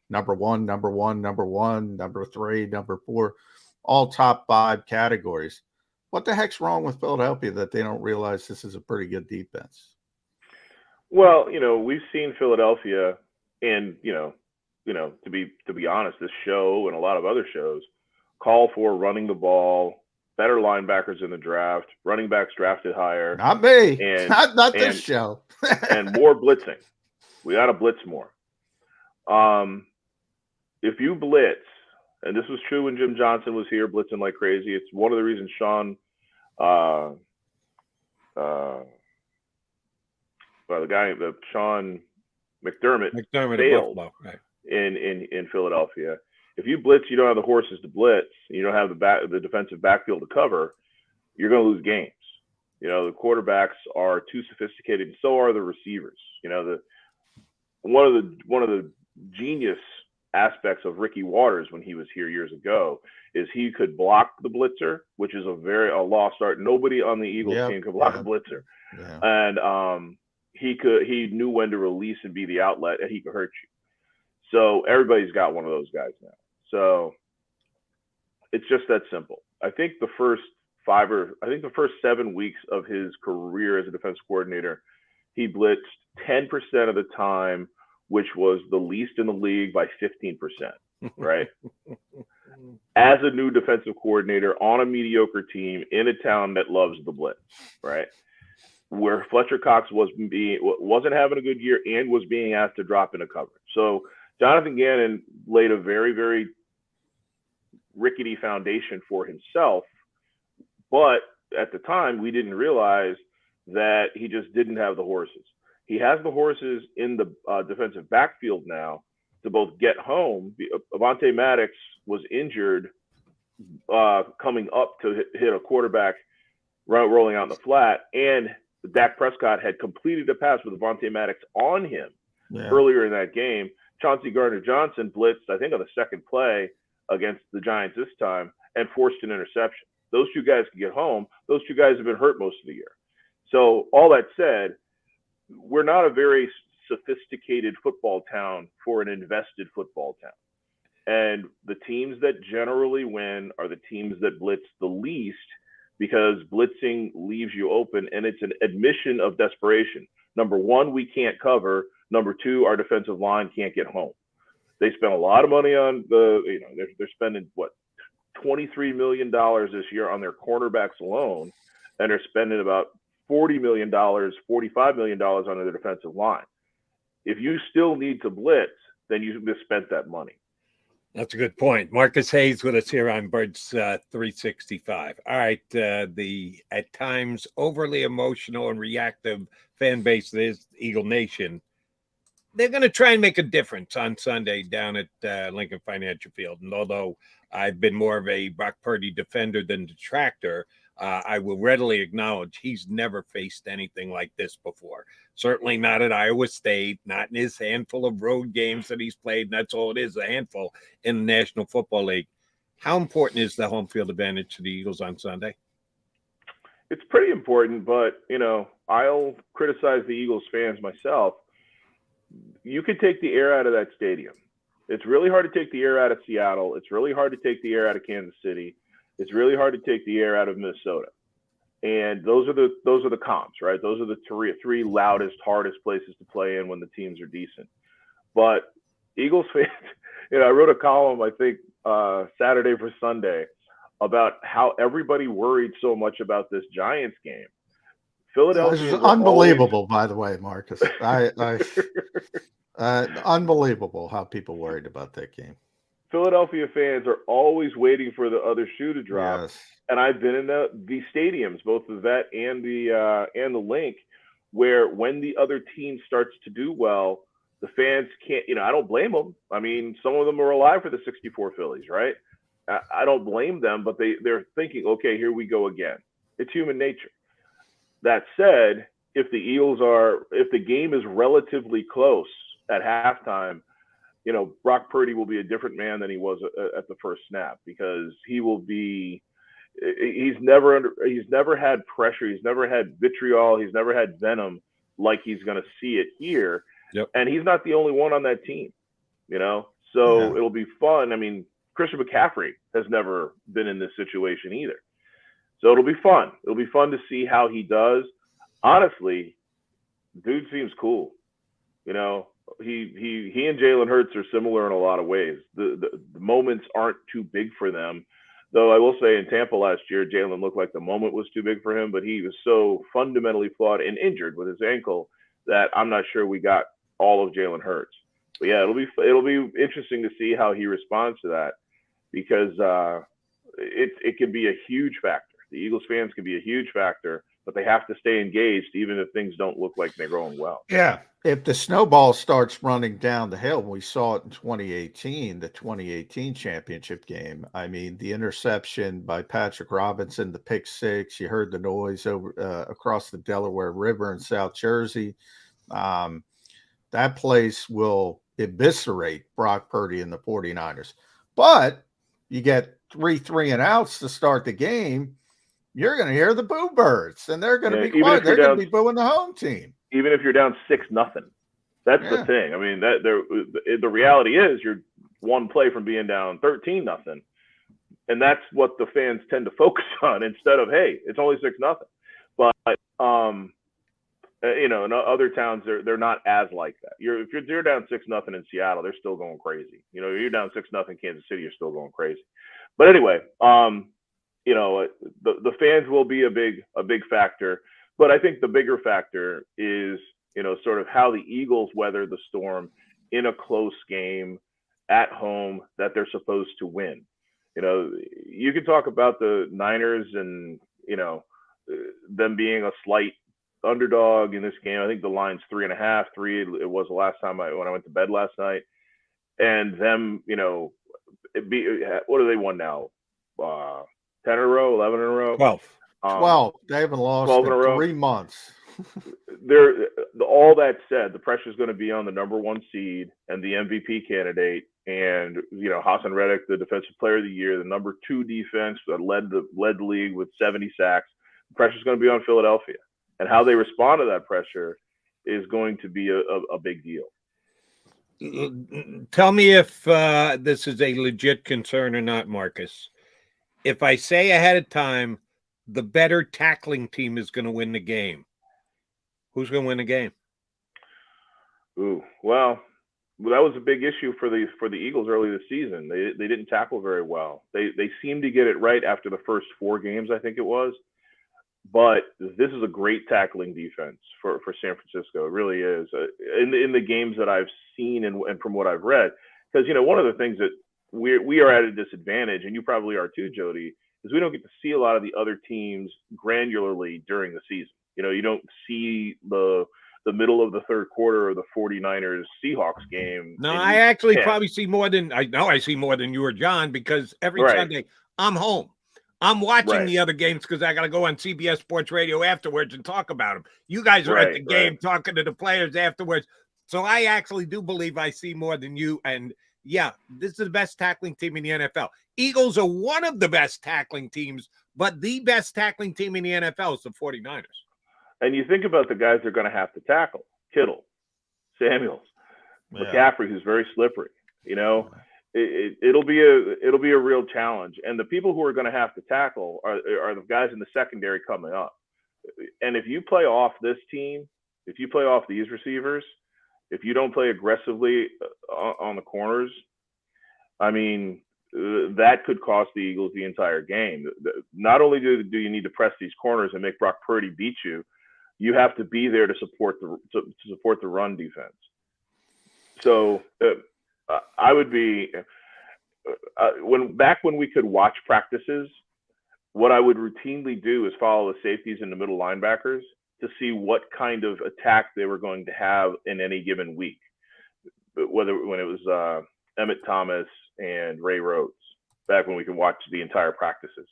number 1, number 1, number 1, number 3, number 4, all top 5 categories. What the heck's wrong with Philadelphia that they don't realize this is a pretty good defense? Well, we've seen Philadelphia, and to be honest, this show and a lot of other shows call for running the ball, better linebackers in the draft, running backs drafted higher. Not me, and not this show, and more blitzing. We got to blitz more. If you blitz, and this was true when Jim Johnson was here blitzing like crazy. It's one of the reasons Sean, Sean McDermott failed right. in Philadelphia. If you blitz, you don't have the horses to blitz. You don't have the defensive backfield to cover. You're going to lose games. The quarterbacks are too sophisticated, and so are the receivers. One of the genius aspects of Ricky Waters when he was here years ago is he could block the blitzer, which is a lost art. Nobody on the Eagles team could block a blitzer, and he knew when to release and be the outlet, and he could hurt you. So everybody's got one of those guys now. So it's just that simple. I think the first 7 weeks of his career as a defense coordinator, he blitzed 10% of the time, which was the least in the league by 15%, right? As a new defensive coordinator on a mediocre team in a town that loves the blitz, right? Where Fletcher Cox wasn't having a good year and was being asked to drop into coverage. So Jonathan Gannon laid a very, very rickety foundation for himself, but at the time we didn't realize that he just didn't have the horses. He has the horses in the defensive backfield now to both get home. Avonte Maddox was injured coming up to hit a quarterback rolling out in the flat, and Dak Prescott had completed a pass with Avonte Maddox on him earlier in that game. Chauncey Gardner-Johnson blitzed, I think, on the second play against the Giants this time and forced an interception. Those two guys could get home. Those two guys have been hurt most of the year. So all that said, we're not a very sophisticated football town for an invested football town. And the teams that generally win are the teams that blitz the least, because blitzing leaves you open, and it's an admission of desperation. Number one, we can't cover. Number two, our defensive line can't get home. They spent a lot of money on they're spending $23 million this year on their cornerbacks alone, and they're spending about $45 million on their defensive line. If you still need to blitz, then you misspent that money. That's a good point. Marcus Hayes with us here on Birds 365. All right, the at times overly emotional and reactive fan base that is Eagle Nation, they're going to try and make a difference on Sunday down at Lincoln Financial Field. And although I've been more of a Brock Purdy defender than detractor, I will readily acknowledge he's never faced anything like this before. Certainly not at Iowa State, not in his handful of road games that he's played. And that's all it is, a handful in the National Football League. How important is the home field advantage to the Eagles on Sunday? It's pretty important, but, I'll criticize the Eagles fans myself. you could take the air out of that stadium. It's really hard to take the air out of Seattle. It's really hard to take the air out of Kansas City. It's really hard to take the air out of Minnesota. And those are the comps, right? Those are the three loudest, hardest places to play in when the teams are decent. But Eagles fans, I wrote a column, I think, Saturday for Sunday about how everybody worried so much about this Giants game. Philadelphia is unbelievable, by the way, Marcus. Unbelievable how people worried about that game. Philadelphia fans are always waiting for the other shoe to drop. Yes. And I've been in the stadiums, both the Vet and the Link, where when the other team starts to do well, the fans can't. I don't blame them. I mean, some of them are alive for the /'64 Phillies, right? I don't blame them, but they're thinking, okay, here we go again. It's human nature. That said, if the game is relatively close at halftime, Brock Purdy will be a different man than he was at the first snap, because he's never had pressure. He's never had vitriol. He's never had venom like he's going to see it here. Yep. And he's not the only one on that team, so it'll be fun. I mean, Christian McCaffrey has never been in this situation either. So it'll be fun. It'll be fun to see how he does. Honestly, dude seems cool. He and Jalen Hurts are similar in a lot of ways. The moments aren't too big for them. Though I will say, in Tampa last year, Jalen looked like the moment was too big for him, but he was so fundamentally flawed and injured with his ankle that I'm not sure we got all of Jalen Hurts. But yeah, it'll be interesting to see how he responds to that, because it can be a huge factor. The Eagles fans can be a huge factor, but they have to stay engaged even if things don't look like they're going well. Yeah. If the snowball starts running down the hill, we saw it in 2018, the 2018 championship game. I mean, the interception by Patrick Robinson, the pick six, you heard the noise over across the Delaware River in South Jersey. That place will eviscerate Brock Purdy and the 49ers. But you get 3 and outs to start the game, you're going to hear the boo birds, and they're going to be quiet. They're going to be booing the home team. Even if you're down 6-0, that's the thing. I mean, the reality is you're one play from being down 13-0, and that's what the fans tend to focus on instead of, hey, it's only 6-0. But in other towns they're not as like that. If you're down 6-0 in Seattle, they're still going crazy. You're down 6-0 in Kansas City, you're still going crazy. But anyway, the fans will be a big factor. But I think the bigger factor is, sort of how the Eagles weather the storm in a close game at home that they're supposed to win. You can talk about the Niners and, them being a slight underdog in this game. I think the line's 3.5, 3. It was the last time when I went to bed last night. And them, what do they won now? 10 in a row, 11 in a row? 12. 12. They haven't lost in 3 months. All that said, the pressure is going to be on the number 1 seed and the MVP candidate, and Hassan Reddick, the Defensive Player of the Year, the number 2 defense that led the league with 70 sacks. The pressure is going to be on Philadelphia, and how they respond to that pressure is going to be a big deal. Tell me if this is a legit concern or not, Marcus. If I say ahead of time the better tackling team is going to win the game, who's going to win the game? Well, that was a big issue for the Eagles early this season. They didn't tackle very well. They seemed to get it right after the first 4 games, I think it was. But this is a great tackling defense for San Francisco. It really is. In the games that I've seen and from what I've read, because one of the things that we are at a disadvantage, and you probably are too, Jody, is we don't get to see a lot of the other teams granularly during the season. You don't see the middle of the third quarter of the 49ers Seahawks game. No, I actually probably see more than I see more than you or John, because every Sunday I'm home. I'm watching the other games because I got to go on CBS Sports Radio afterwards and talk about them. You guys are at the game talking to the players afterwards. So I actually do believe I see more than you. And yeah, this is the best tackling team in the NFL. Eagles are one of the best tackling teams, but the best tackling team in the NFL is the 49ers. And you think about the guys they're going to have to tackle: Kittle, Samuels, McCaffrey, who's very slippery. It'll be a real challenge. And the people who are going to have to tackle are the guys in the secondary coming up. And if you play off this team, if you play off these receivers, if you don't play aggressively on the corners, I mean, that could cost the Eagles the entire game. Not only do you need to press these corners and make Brock Purdy beat you, you have to be there to support the run defense. So I would be when we could watch practices, what I would routinely do is follow the safeties and the middle linebackers to see what kind of attack they were going to have in any given week. When it was Emmett Thomas and Ray Rhodes, back when we could watch the entire practices.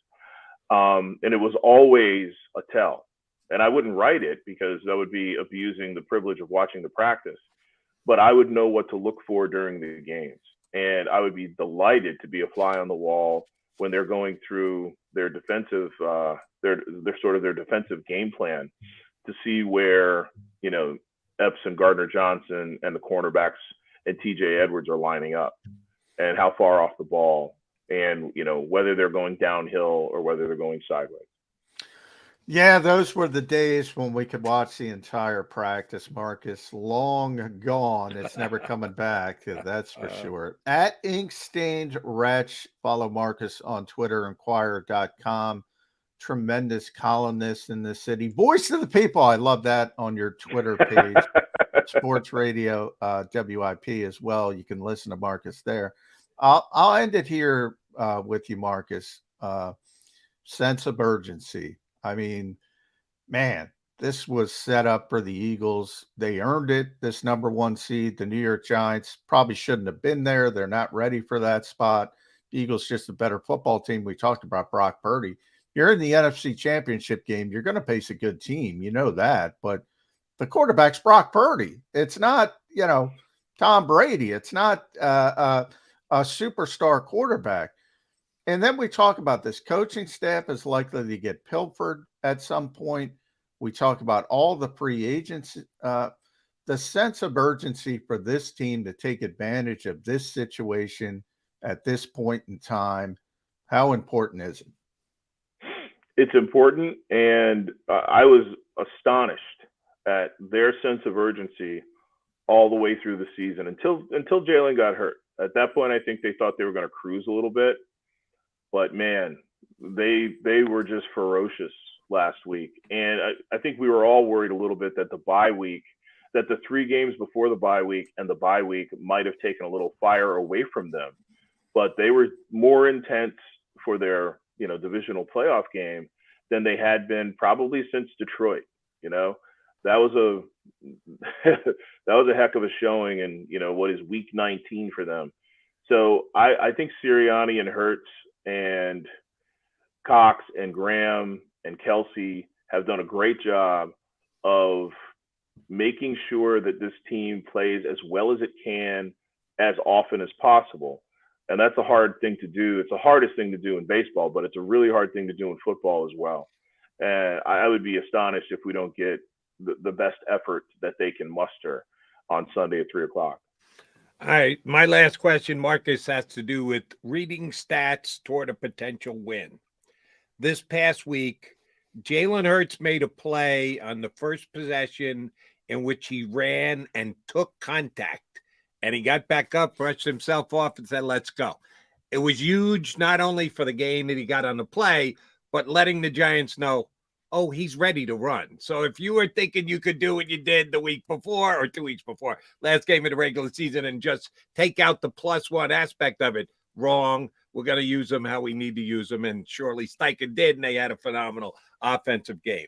And it was always a tell. And I wouldn't write it because that would be abusing the privilege of watching the practice. But I would know what to look for during the games. And I would be delighted to be a fly on the wall when they're going through their defensive, their defensive game plan to see where, Epps and Gardner Johnson and the cornerbacks and TJ Edwards are lining up and how far off the ball and, whether they're going downhill or whether they're going sideways. Yeah, those were the days when we could watch the entire practice, Marcus. Long gone. It's never coming back. That's for sure. At Inkstained Wretch, follow Marcus on Twitter, Inquirer.com. Tremendous columnist in the city. Voice of the people. I love that on your Twitter page. Sports Radio, WIP as well. You can listen to Marcus there. I'll end it here with you, Marcus. Sense of urgency. I mean, man, this was set up for the Eagles. They earned it, this number 1 seed. The New York Giants probably shouldn't have been there. They're not ready for that spot. The Eagles just a better football team. We talked about Brock Purdy. You're in the NFC Championship game. You're going to face a good team. You know that. But the quarterback's Brock Purdy. It's not, Tom Brady. It's not a superstar quarterback. And then we talk about this coaching staff is likely to get pilfered at some point. We talk about all the free agents, the sense of urgency for this team to take advantage of this situation at this point in time. How important is it? It's important. And I was astonished at their sense of urgency all the way through the season until Jalen got hurt. At that point, I think they thought they were going to cruise a little bit. But man, they were just ferocious last week. And I think we were all worried a little bit that the bye week, that the 3 games before the bye week and the bye week might have taken a little fire away from them. But they were more intense for their, divisional playoff game than they had been probably since Detroit. That was a heck of a showing in, what is week 19 for them. So I think Sirianni and Hurts and Cox and Graham and Kelsey have done a great job of making sure that this team plays as well as it can as often as possible. And that's a hard thing to do. It's the hardest thing to do in baseball, but it's a really hard thing to do in football as well. And I would be astonished if we don't get the best effort that they can muster on Sunday at 3:00. All right. My last question, Marcus, has to do with reading stats toward a potential win. This past week, Jalen Hurts made a play on the first possession in which he ran and took contact. And he got back up, brushed himself off, and said, let's go. It was huge, not only for the gain that he got on the play, but letting the Giants know, oh, he's ready to run. So if you were thinking you could do what you did the week before or 2 weeks before, last game of the regular season, and just take out the +1 aspect of it, wrong. We're going to use them how we need to use them. And surely Steichen did, and they had a phenomenal offensive game.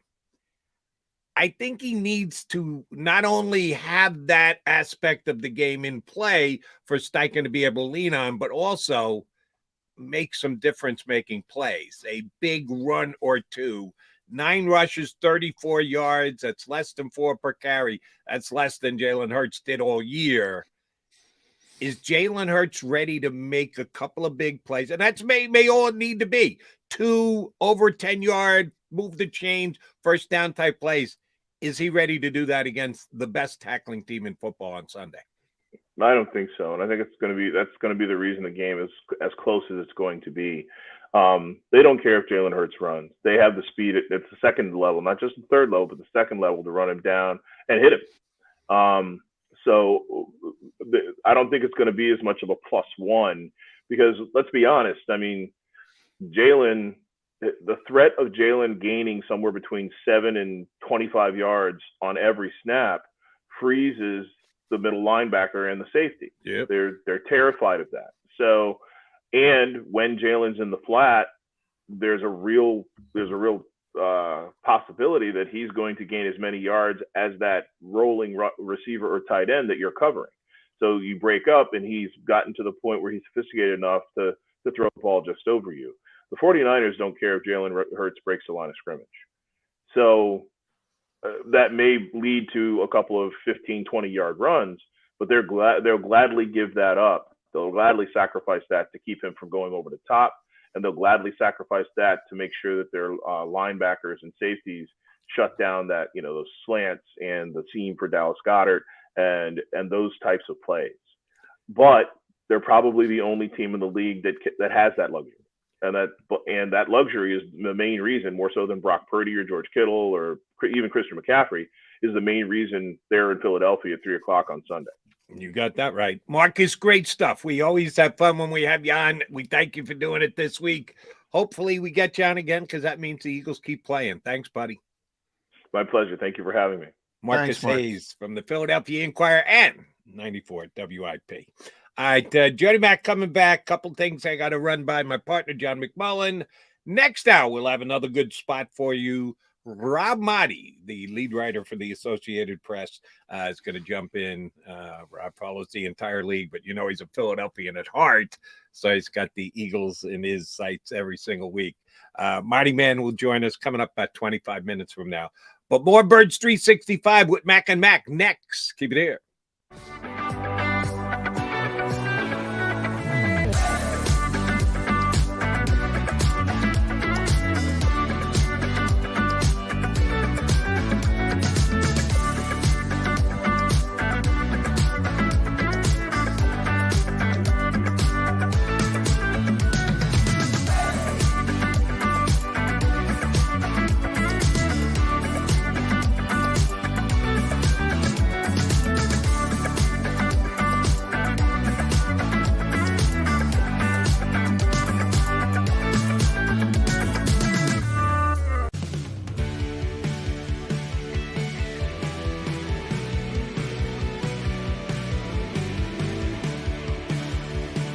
I think he needs to not only have that aspect of the game in play for Steichen to be able to lean on, but also make some difference-making plays, a big run or two. 9 rushes, 34 yards. That's less than 4 per carry. That's less than Jalen Hurts did all year. Is Jalen Hurts ready to make a couple of big plays? And that's may all need to be 2 over 10-yard, move the chains, first down type plays. Is he ready to do that against the best tackling team in football on Sunday? I don't think so, and I think that's going to be the reason the game is as close as it's going to be. They don't care if Jalen Hurts runs. They have the speed at the second level, not just the third level, but the second level to run him down and hit him. So I don't think it's going to be as much of a +1 because let's be honest. I mean, the threat of Jalen gaining somewhere between 7 and 25 yards on every snap freezes the middle linebacker and the safety. Yep. They're terrified of that. So, and when Jalen's in the flat, there's a real possibility that he's going to gain as many yards as that rolling receiver or tight end that you're covering. So you break up and he's gotten to the point where he's sophisticated enough to throw the ball just over you. The 49ers don't care if Jalen Hurts breaks the line of scrimmage. So that may lead to a couple of 15, 20-yard runs, but they'll gladly give that up. They'll gladly sacrifice that to keep him from going over the top, and they'll gladly sacrifice that to make sure that their linebackers and safeties shut down that, those slants and the seam for Dallas Goedert and those types of plays. But they're probably the only team in the league that has that luxury. And that luxury is the main reason, more so than Brock Purdy or George Kittle or even Christian McCaffrey, is the main reason they're in Philadelphia at 3:00 on Sunday. You got that right. Marcus, great stuff. We always have fun when we have you on. We thank you for doing it this week. Hopefully we get you on again because that means the Eagles keep playing. Thanks, buddy. My pleasure. Thank you for having me. Marcus Hayes from the Philadelphia Inquirer and 94 WIP. All right, Jody Mack coming back. Couple things I got to run by my partner, John McMullen. Next hour, we'll have another good spot for you. Rob Maaddi, the lead writer for the Associated Press, is going to jump in. Rob follows the entire league, but he's a Philadelphian at heart, so he's got the Eagles in his sights every single week. Maaddi Man will join us coming up about 25 minutes from now. But more Birds 365 with Mac and Mac next. Keep it here.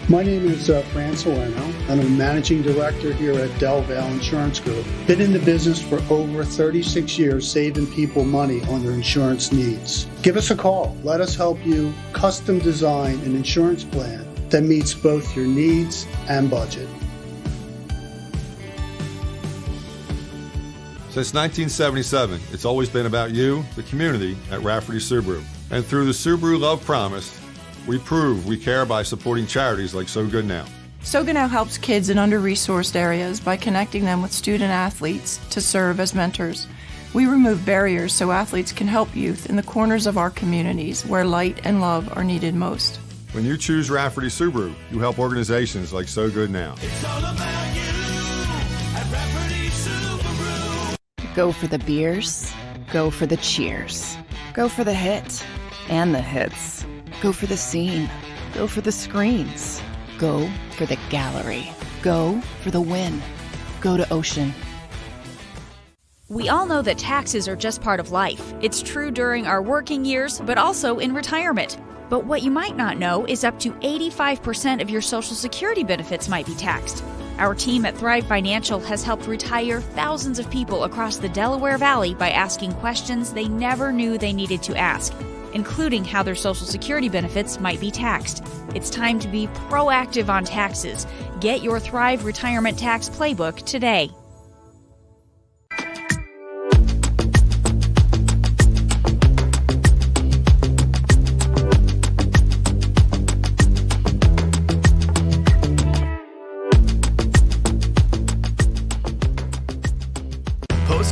My name is Fran Salerno, and I'm a managing director here at Del Valle Insurance Group. Been in the business for over 36 years, saving people money on their insurance needs. Give us a call. Let us help you custom design an insurance plan that meets both your needs and budget. Since 1977, it's always been about you, the community, at Rafferty Subaru. And through the Subaru Love Promise, we prove we care by supporting charities like So Good Now. So Good Now helps kids in under-resourced areas by connecting them with student athletes to serve as mentors. We remove barriers so athletes can help youth in the corners of our communities where light and love are needed most. When you choose Rafferty Subaru, you help organizations like So Good Now. It's all about you at Rafferty Subaru. Go for the beers, go for the cheers, go for the hit and the hits. Go for the scene. Go for the screens. Go for the gallery. Go for the win. Go to Ocean. We all know that taxes are just part of life. It's true during our working years, but also in retirement. But what you might not know is up to 85% of your Social Security benefits might be taxed. Our team at Thrive Financial has helped retire thousands of people across the Delaware Valley by asking questions they never knew they needed to ask, including how their Social Security benefits might be taxed. It's time to be proactive on taxes. Get your Thrive Retirement Tax Playbook today.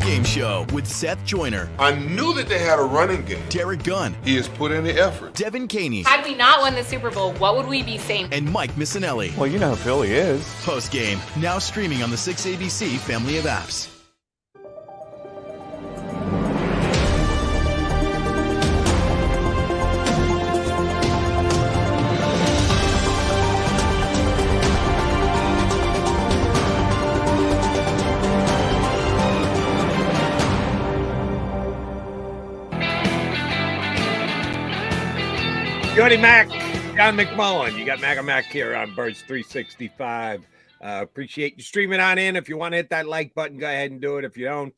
Post-game show with Seth Joyner. I knew that they had a running game. Derek Gunn. He has put in the effort. Devin Caney. Had we not won the Super Bowl, what would we be saying? And Mike Missinelli. Well, you know who Philly is. Post-game, now streaming on the 6ABC family of apps. Jody Mack, John McMullen. You got Mac and Mac here on Birds 365. Appreciate you streaming on in. If you want to hit that like button, go ahead and do it. If you don't,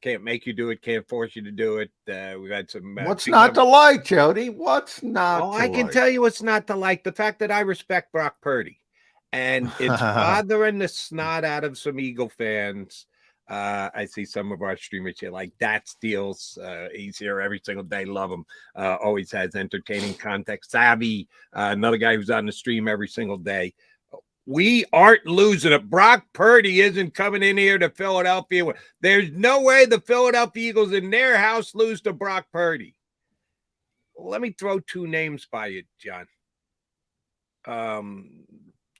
can't make you do it, can't force you to do it. We've had some. What's not to like, Jody? What's not Oh, to I can like? tell you what's not to like. The fact that I respect Brock Purdy. And it's bothering the snot out of some Eagle fans. I see some of our streamers here like that steals. He's here every single day. Love him. Always has entertaining context. Savvy, another guy who's on the stream every single day. We aren't losing it. Brock Purdy isn't coming in here to Philadelphia. There's no way the Philadelphia Eagles in their house lose to Brock Purdy. Let me throw two names by you, John.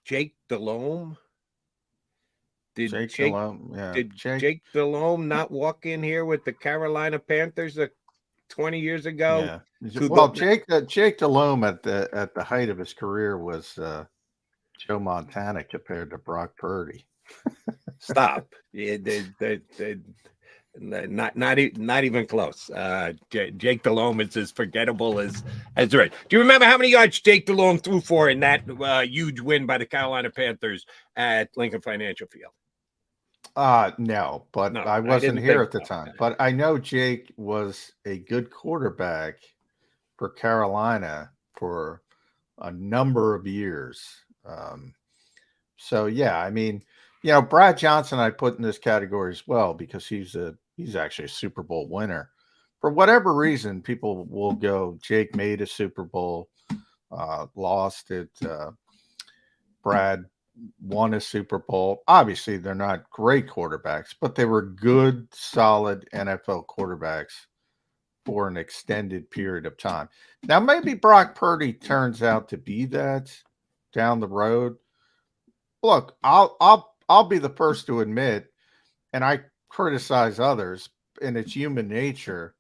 Jake Delhomme. Did Jake Delhomme not walk in here with the Carolina Panthers 20 years ago? Yeah. Well, Jake Delhomme at the height of his career was Joe Montana compared to Brock Purdy. Stop. Yeah, not even close. Jake Delhomme is as forgettable as right. Do you remember how many yards Jake Delhomme threw for in that huge win by the Carolina Panthers at Lincoln Financial Field? No, but no, I wasn't here at the time. But I know Jake was a good quarterback for Carolina for a number of years. So yeah, I mean, you know, Brad Johnson I put in this category as well because he's actually a Super Bowl winner. For whatever reason, people will go, Jake made a Super Bowl, lost it. Brad won a Super Bowl. Obviously, they're not great quarterbacks, but they were good, solid NFL quarterbacks for an extended period of time. Now, maybe Brock Purdy turns out to be that down the road. Look, I'll be the first to admit, and I criticize others, and it's human nature.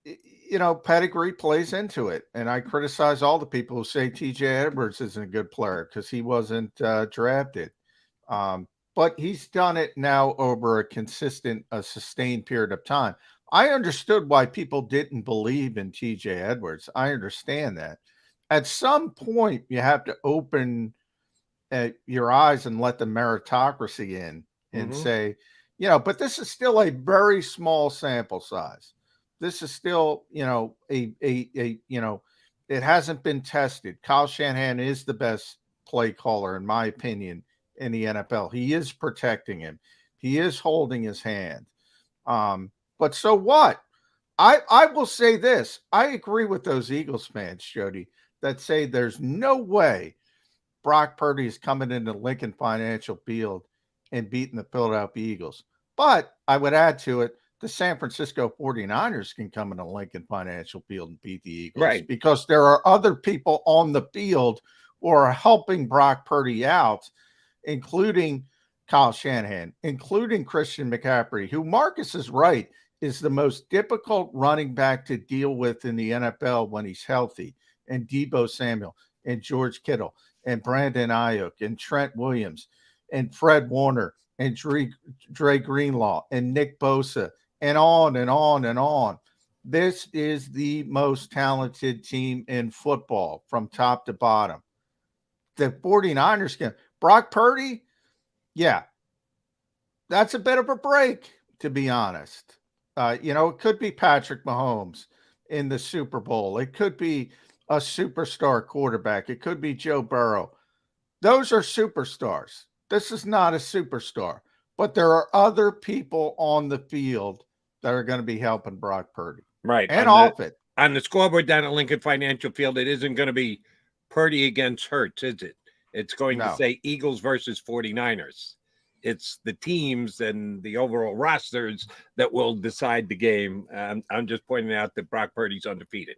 You know, pedigree plays into it. And I criticize all the people who say TJ Edwards isn't a good player because he wasn't drafted. But he's done it now over a sustained period of time. I understood why people didn't believe in TJ Edwards. I understand that. At some point, you have to open your eyes and let the meritocracy in and say, you know, but this is still a very small sample size. This is still, you know, you know, it hasn't been tested. Kyle Shanahan is the best play caller, in my opinion, in the NFL. He is protecting him. He is holding his hand. But so what? I will say this. I agree with those Eagles fans, Jody, that say there's no way Brock Purdy is coming into Lincoln Financial Field and beating the Philadelphia Eagles. But I would add to it, the San Francisco 49ers can come into Lincoln Financial Field and beat the Eagles. Right. Because there are other people on the field who are helping Brock Purdy out, including Kyle Shanahan, including Christian McCaffrey, who Marcus is right, is the most difficult running back to deal with in the NFL when he's healthy, and Deebo Samuel, and George Kittle, and Brandon Ayuk, and Trent Williams, and Fred Warner, and Dre Greenlaw, and Nick Bosa, and on and on and on. This is the most talented team in football from top to bottom. The 49ers can. Brock Purdy, yeah, that's a bit of a break, to be honest. You know, it could be Patrick Mahomes in the Super Bowl. It could be a superstar quarterback. It could be Joe Burrow. Those are superstars. This is not a superstar. But there are other people on the field that are going to be helping Brock Purdy. Right. And off it. On the scoreboard down at Lincoln Financial Field, it isn't going to be Purdy against Hurts, is it? It's going to say Eagles versus 49ers. It's the teams and the overall rosters that will decide the game. I'm just pointing out that Brock Purdy's undefeated.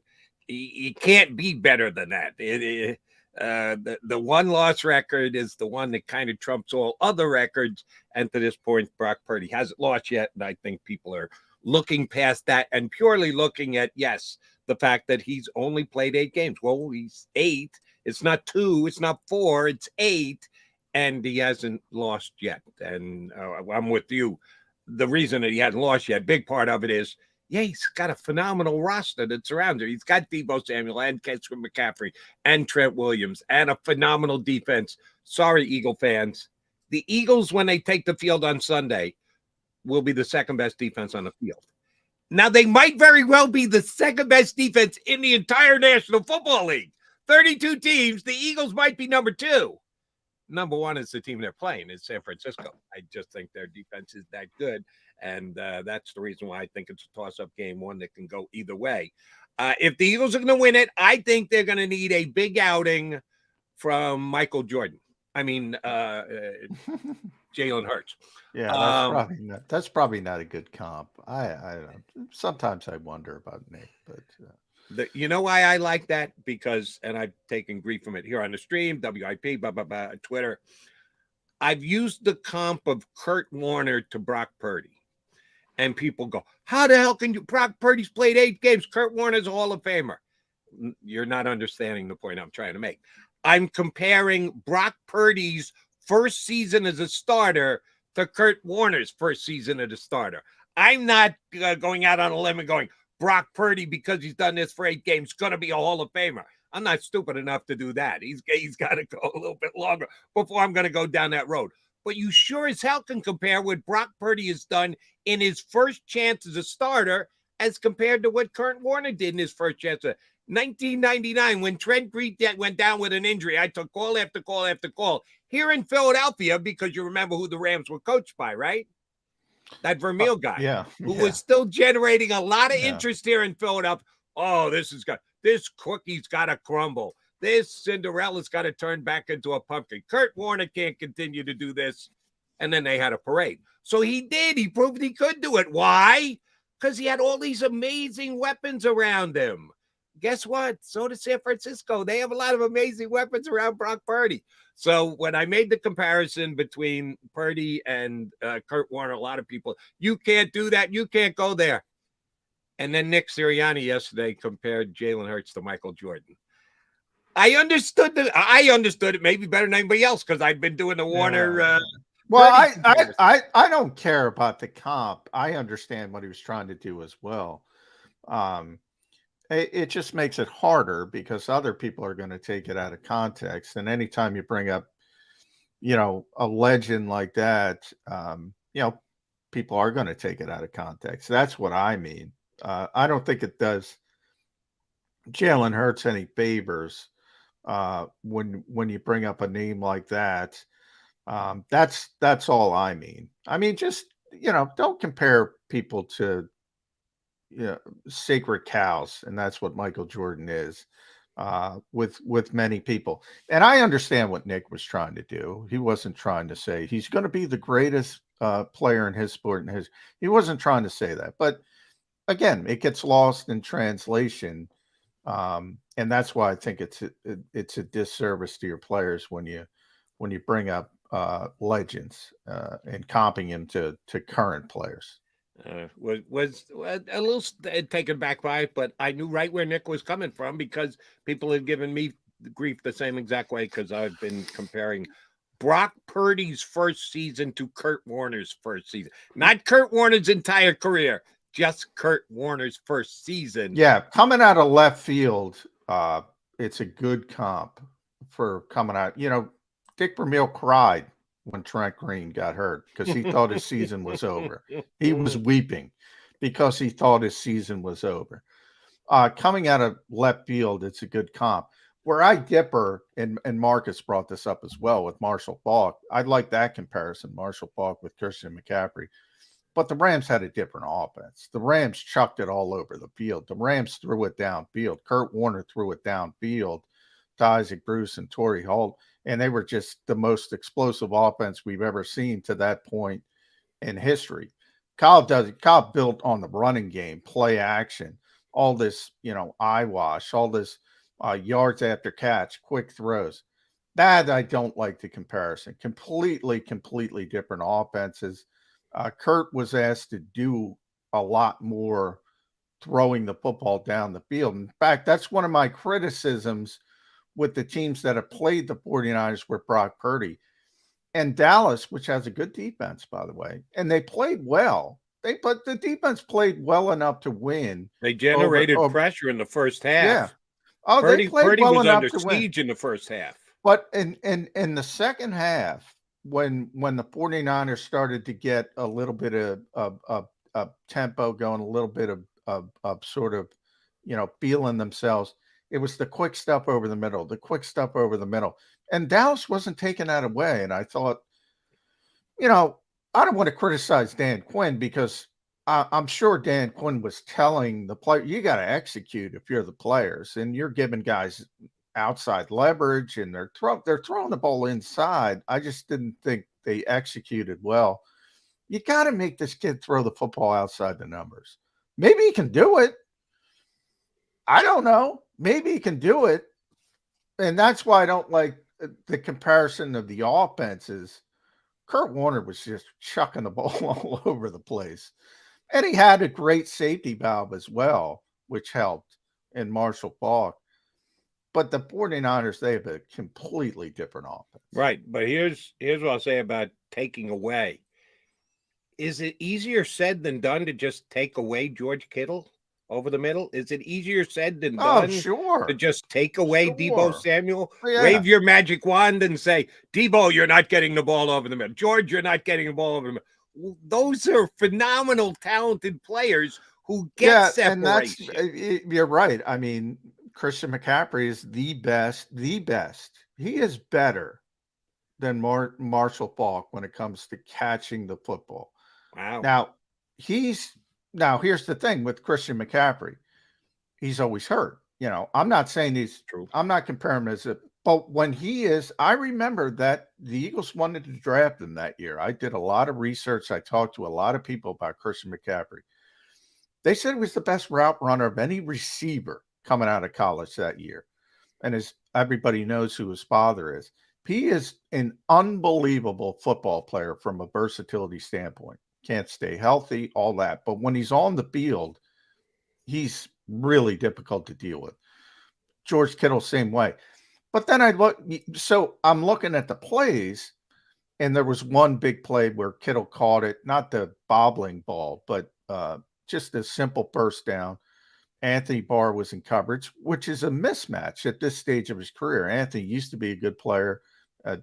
He can't be better than that. The one-loss record is the one that kind of trumps all other records. And to this point, Brock Purdy hasn't lost yet. And I think people are looking past that and purely looking at, yes, the fact that he's only played 8 games. Well, he's 8. It's not 2. It's not 4. It's 8. And he hasn't lost yet. And I'm with you. The reason that he hasn't lost yet, big part of it is, yeah, he's got a phenomenal roster that surrounds him. He's got Deebo Samuel and Christian McCaffrey and Trent Williams and a phenomenal defense. Sorry, Eagle fans. The Eagles, when they take the field on Sunday, will be the second best defense on the field. Now, they might very well be the second best defense in the entire National Football League. 32 teams, the Eagles might be number 2. Number 1 is the team they're playing, is San Francisco. I just think their defense is that good, and that's the reason why I think it's a toss-up game, one that can go either way. If the Eagles are going to win it, I think they're going to need a big outing from Michael Jordan. I mean, Jalen Hurts. Yeah, that's probably not a good comp. I sometimes I wonder about Nick, but you know why I like that? Because, and I've taken grief from it here on the stream, WIP, blah, blah, blah, Twitter. I've used the comp of Kurt Warner to Brock Purdy. And people go, how the hell can you? Brock Purdy's played 8 games. Kurt Warner's a Hall of Famer. You're not understanding the point I'm trying to make. I'm comparing Brock Purdy's first season as a starter to Kurt Warner's first season as a starter. I'm not going out on a limb and going, Brock Purdy, because he's done this for 8 games, going to be a Hall of Famer. I'm not stupid enough to do that. He's got to go a little bit longer before I'm going to go down that road. But you sure as hell can compare what Brock Purdy has done in his first chance as a starter as compared to what Kurt Warner did in his first chance. 1999, when Trent Green went down with an injury, I took call after call after call here in Philadelphia, because you remember who the Rams were coached by, right? That Vermeil guy, who was still generating a lot of interest here in Philadelphia. Oh, this cookie's got to crumble. This Cinderella's got to turn back into a pumpkin. Kurt Warner can't continue to do this. And then they had a parade. So he did. He proved he could do it. Why? Because he had all these amazing weapons around him. Guess what? So does San Francisco. They have a lot of amazing weapons around Brock Purdy. So when I made the comparison between Purdy and Kurt Warner, a lot of people, you can't do that. You can't go there. And then Nick Sirianni yesterday compared Jalen Hurts to Michael Jordan. I understood it maybe better than anybody else because I've been doing the Warner. Well, I don't care about the comp. I understand what he was trying to do as well. It just makes it harder because other people are going to take it out of context. And anytime you bring up, a legend like that, people are going to take it out of context. That's what I mean. I don't think it does Jalen Hurts any favors when you bring up a name like that. That's all I mean. I mean, just, don't compare people to, sacred cows. And that's what Michael Jordan is with many people. And I understand what Nick was trying to do. He wasn't trying to say he's going to be the greatest player in his sport. He wasn't trying to say that. But again, it gets lost in translation. And that's why I think it's a disservice to your players when you bring up legends and comping him to current players. Was a little taken back by it, but I knew right where Nick was coming from because people had given me grief the same exact way because I've been comparing Brock Purdy's first season to Kurt Warner's first season. Not Kurt Warner's entire career, just Kurt Warner's first season. Yeah, coming out of left field, it's a good comp for coming out. Dick Vermeil cried when Trent Green got hurt because he thought his season was over. He was weeping because he thought his season was over. Coming out of left field, it's a good comp. Where I differ, and Marcus brought this up as well with Marshall Faulk, I'd like that comparison, Marshall Faulk with Christian McCaffrey. But the Rams had a different offense. The Rams chucked it all over the field. The Rams threw it downfield. Kurt Warner threw it downfield to Isaac Bruce and Torrey Holt. and they were just the most explosive offense we've ever seen to that point in history. Kyle built on the running game, play action, all this, eye wash, all this yards after catch, quick throws. That I don't like the comparison. Completely different offenses. Kurt was asked to do a lot more throwing the football down the field. In fact, that's one of my criticisms with the teams that have played the 49ers with Brock Purdy. And Dallas, which has a good defense, by the way, and they played well. But the defense played well enough to win. They generated pressure in the first half. Yeah. Oh, Purdy, they played Purdy well was enough under to win. siege in the first half. But in the second half, when the 49ers started to get a little bit of tempo going, a little bit of sort of, feeling themselves, it was the quick stuff over the middle, And Dallas wasn't taking that away. And I thought, I don't want to criticize Dan Quinn because I'm sure Dan Quinn was telling the player, you got to execute if you're the players, and you're giving guys outside leverage, and they're throwing the ball inside. I just didn't think they executed well. You got to make this kid throw the football outside the numbers. Maybe he can do it. I don't know. Maybe he can do it. And that's why I don't like the comparison of the offenses. Kurt Warner was just chucking the ball all over the place. And he had a great safety valve as well, which helped in Marshall Faulk. But the 49ers, they have a completely different offense. Right. But here's what I'll say about taking away. Is it easier said than done to just take away George Kittle over the middle? Is it easier said than done to just take away Deebo Samuel? Yeah. Wave your magic wand and say, Deebo, you're not getting the ball over the middle. George, you're not getting the ball over the middle. Those are phenomenal, talented players who get separation. And you're right. I mean, Christian McCaffrey is the best. He is better than Marshall Faulk when it comes to catching the football. Wow. Now here's the thing with Christian McCaffrey. He's always hurt. I'm not saying he's true. I'm not comparing him but when he is, I remember that the Eagles wanted to draft him that year. I did a lot of research. I talked to a lot of people about Christian McCaffrey. They said he was the best route runner of any receiver coming out of college that year. And as everybody knows who his father is, he is an unbelievable football player from a versatility standpoint. Can't stay healthy, all that. But when he's on the field, he's really difficult to deal with. George Kittle, same way. But then I'm looking at the plays, and there was one big play where Kittle caught it, not the bobbling ball, but just a simple first down. Anthony Barr was in coverage, which is a mismatch at this stage of his career. Anthony used to be a good player,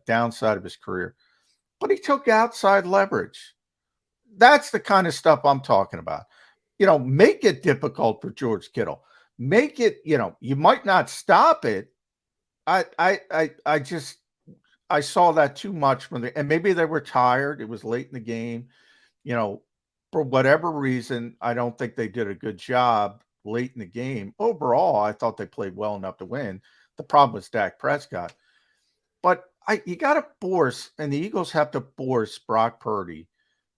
downside of his career, but he took outside leverage. That's the kind of stuff I'm talking about. Make it difficult for George Kittle. Make it, you might not stop it. I saw that too much and maybe they were tired. It was late in the game. For whatever reason, I don't think they did a good job late in the game. Overall, I thought they played well enough to win. The problem was Dak Prescott. But you got to force, and the Eagles have to force Brock Purdy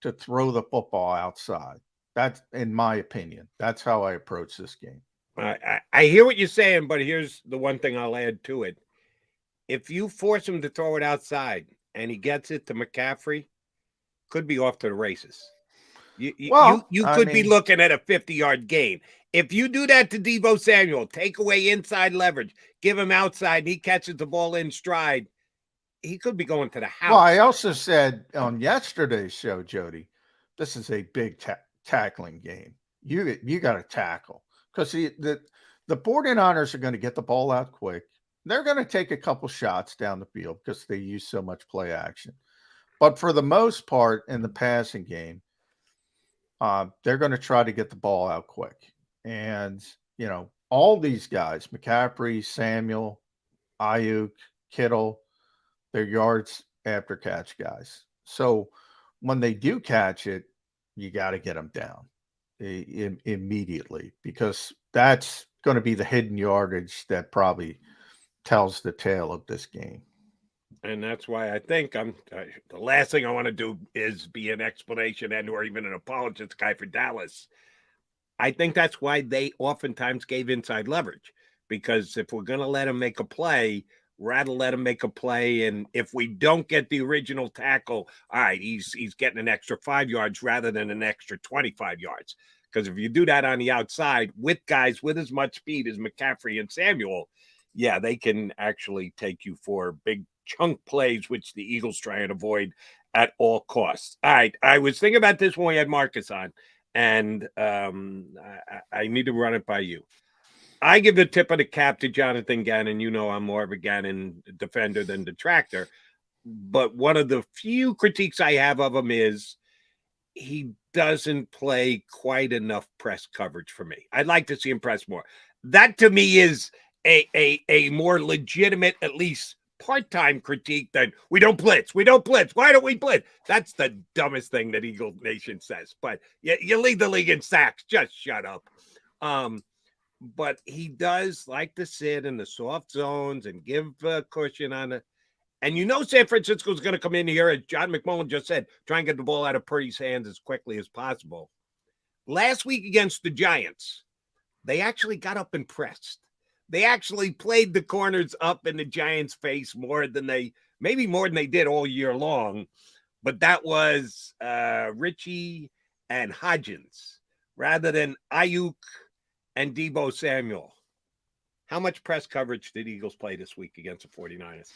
to throw the football outside. That's, in my opinion, that's how I approach this game. I hear what you're saying, but here's the one thing I'll add to it. If you force him to throw it outside and he gets it to McCaffrey, could be off to the races. You could be looking at a 50-yard game. If you do that to Deebo Samuel, take away inside leverage, give him outside, and he catches the ball in stride, he could be going to the house. Well, I also said on yesterday's show, Jody, this is a big tackling game. You got to tackle because the 49ers are going to get the ball out quick. They're going to take a couple shots down the field because they use so much play action. But for the most part in the passing game, they're going to try to get the ball out quick. And, all these guys, McCaffrey, Samuel, Ayuk, Kittle, they're yards after catch guys. So when they do catch it, you got to get them down immediately because that's going to be the hidden yardage that probably tells the tale of this game. And that's why I think the last thing I want to do is be an explanation and or even an apologist guy for Dallas. I think that's why they oftentimes gave inside leverage, because if we're going to let him make a play, rather let him make a play. And if we don't get the original tackle, all right, he's getting an extra 5 yards rather than an extra 25 yards. Because if you do that on the outside with guys with as much speed as McCaffrey and Samuel, yeah, they can actually take you for big chunk plays, which the Eagles try and avoid at all costs. All right, I was thinking about this when we had Marcus on, and I need to run it by you. I give the tip of the cap to Jonathan Gannon. You know I'm more of a Gannon defender than detractor. But one of the few critiques I have of him is he doesn't play quite enough press coverage for me. I'd like to see him press more. That to me is a more legitimate, at least part-time critique than we don't blitz. We don't blitz. Why don't we blitz? That's the dumbest thing that Eagle Nation says. But you lead the league in sacks. Just shut up. But he does like to sit in the soft zones and give a cushion on it. And you know San Francisco's going to come in here, as John McMullen just said, try and get the ball out of Purdy's hands as quickly as possible. Last week against the Giants, they actually got up and pressed. They actually played the corners up in the Giants' face maybe more than they did all year long. But that was Richie and Hodgins rather than Ayuk and Deebo Samuel. How much press coverage did Eagles play this week against the 49ers?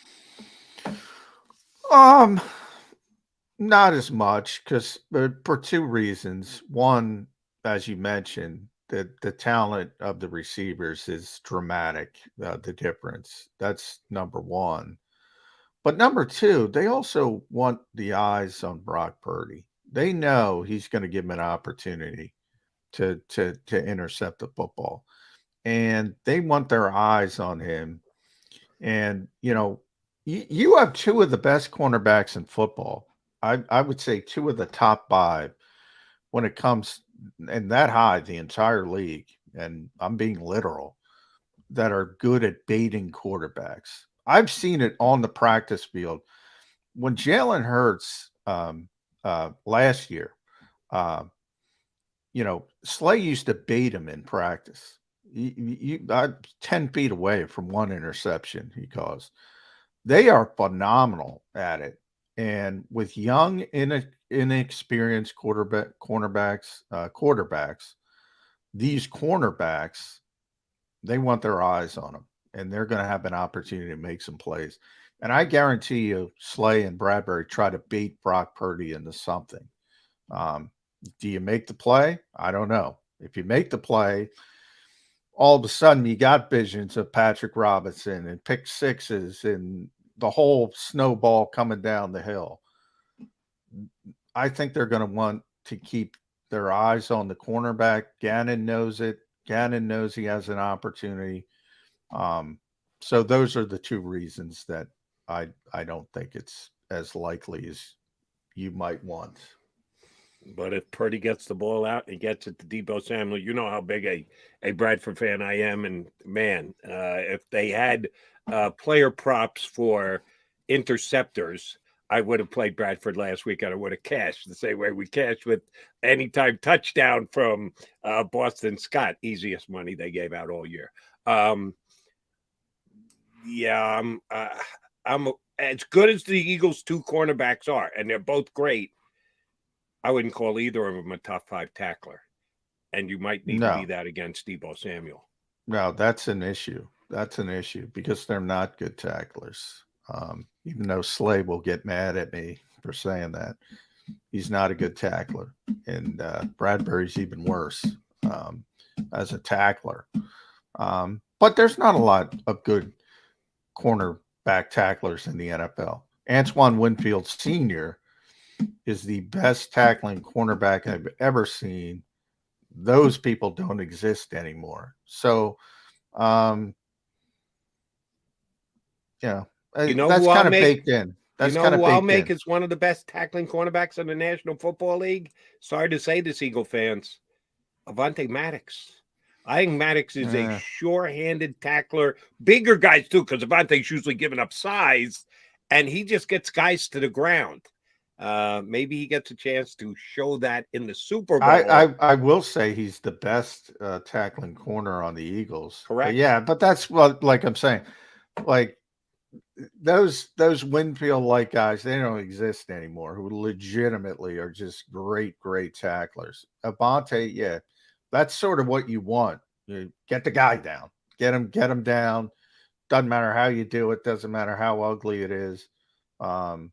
Not as much, because for two reasons. One, as you mentioned, the talent of the receivers is dramatic, the difference. That's number one. But number two, they also want the eyes on Brock Purdy. They know he's going to give him an opportunity to intercept the football. And they want their eyes on him. And, you have two of the best cornerbacks in football. I would say two of the top five when it comes, and that high, the entire league, and I'm being literal, that are good at baiting quarterbacks. I've seen it on the practice field. When Jalen Hurts last year, Slay used to bait him in practice. I'm 10 feet away from one interception he caused. They are phenomenal at it. And with young, inexperienced quarterbacks, these cornerbacks, they want their eyes on them, and they're going to have an opportunity to make some plays. And I guarantee you, Slay and Bradbury try to bait Brock Purdy into something. Do you make the play? I don't know. If you make the play, all of a sudden you got visions of Patrick Robinson and pick sixes and the whole snowball coming down the hill. I think they're going to want to keep their eyes on the cornerback. Gannon knows it. Gannon knows he has an opportunity. So those are the two reasons that I don't think it's as likely as you might want. But if Purdy gets the ball out and he gets it to Deebo Samuel, you know how big a Bradford fan I am. And, man, if they had player props for interceptors, I would have played Bradford last week and I would have cashed the same way we cashed with anytime touchdown from Boston Scott. Easiest money they gave out all year. I'm as good as the Eagles' two cornerbacks are, and they're both great. I wouldn't call either of them a top five tackler. And you might need to be that against Deebo Samuel. No, that's an issue. That's an issue because they're not good tacklers. Even though Slay will get mad at me for saying that. He's not a good tackler. And Bradbury's even worse as a tackler. But there's not a lot of good cornerback tacklers in the NFL. Antoine Winfield Sr. is the best tackling cornerback I've ever seen. Those people don't exist anymore. So, that's kind of baked in. That's who I'll make is one of the best tackling cornerbacks in the National Football League? Sorry to say this, Eagle fans. Avonte Maddox. I think Maddox is a sure-handed tackler. Bigger guys, too, because Avante's usually giving up size. and he just gets guys to the ground. Maybe he gets a chance to show that in the Super Bowl. I will say he's the best tackling corner on the Eagles. Correct. But that's what, like I'm saying, like those Winfield-like guys, they don't exist anymore, who legitimately are just great tacklers. Avonte, that's sort of what you want. You get the guy down, get him down. Doesn't matter how you do it. Doesn't matter how ugly it is. But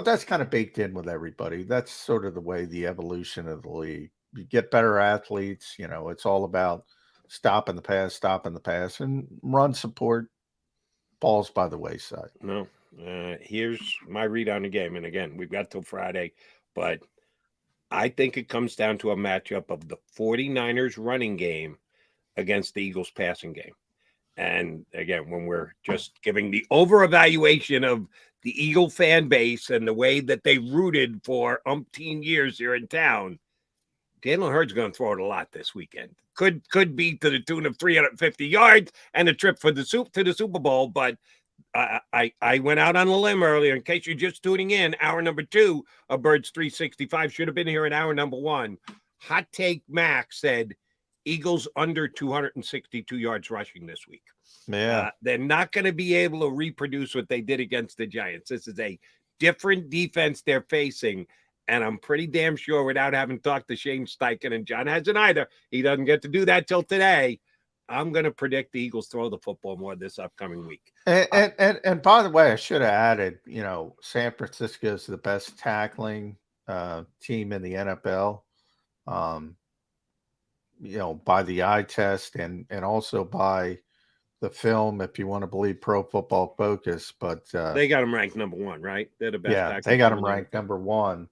that's kind of baked in with everybody. That's sort of the way the evolution of the league. You get better athletes. It's all about stopping the pass, and run support falls by the wayside. No. Here's my read on the game. And again, we've got till Friday, but I think it comes down to a matchup of the 49ers running game against the Eagles passing game. And again, when we're just giving the over-evaluation of the Eagle fan base and the way that they rooted for umpteen years here in town, Jalen Hurts going to throw it a lot this weekend. Could be to the tune of 350 yards and a trip to the Super Bowl. But I went out on a limb earlier. In case you're just tuning in, hour number 2 of Birds 365 should have been here in hour number 1. Hot Take Max said Eagles under 262 yards rushing this week. Yeah. They're not going to be able to reproduce what they did against the Giants. This is a different defense they're facing. And I'm pretty damn sure, without having talked to Shane Steichen, and John hasn't either, he doesn't get to do that till today, I'm going to predict the Eagles throw the football more this upcoming week. And by the way, I should have added, San Francisco is the best tackling team in the NFL. By the eye test and also by the film, if you want to believe Pro Football Focus. But they got them ranked number 1, right? They're the best. Yeah, they got them ranked number 1.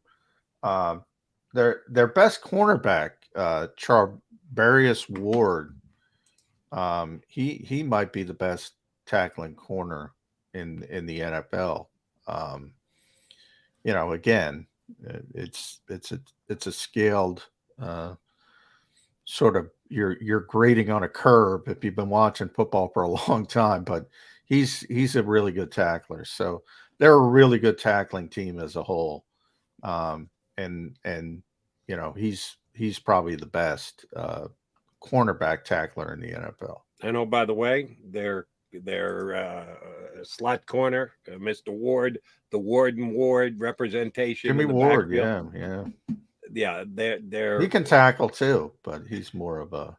Their best cornerback, Charvarius Ward. He might be the best tackling corner in the NFL. Again, it's a scaled sort of you're grading on a curve if you've been watching football for a long time, but he's a really good tackler. So they're a really good tackling team as a whole. And he's probably the best cornerback tackler in the NFL. And by the way, their slot corner, Mr. Ward, the Ward representation. Jimmy Ward, yeah. Yeah, they're he can tackle too, but he's more of a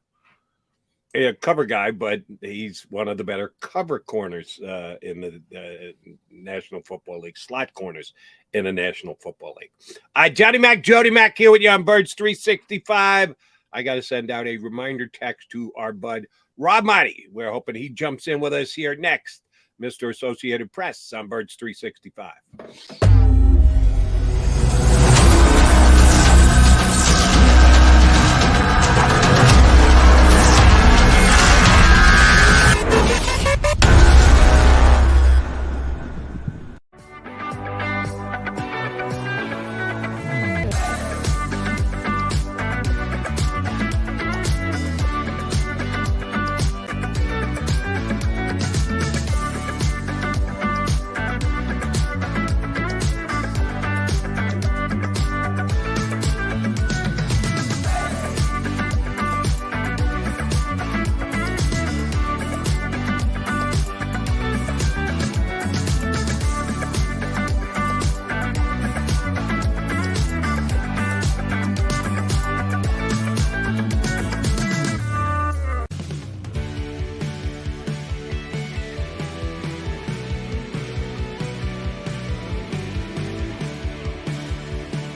cover guy, but he's one of the better cover corners in the National Football League, slot corners in the National Football League. Jody Mac here with you on Birds 365. I got to send out a reminder text to our bud Rob Maaddi. We're hoping he jumps in with us here next. Mr. Associated Press on Birds 365.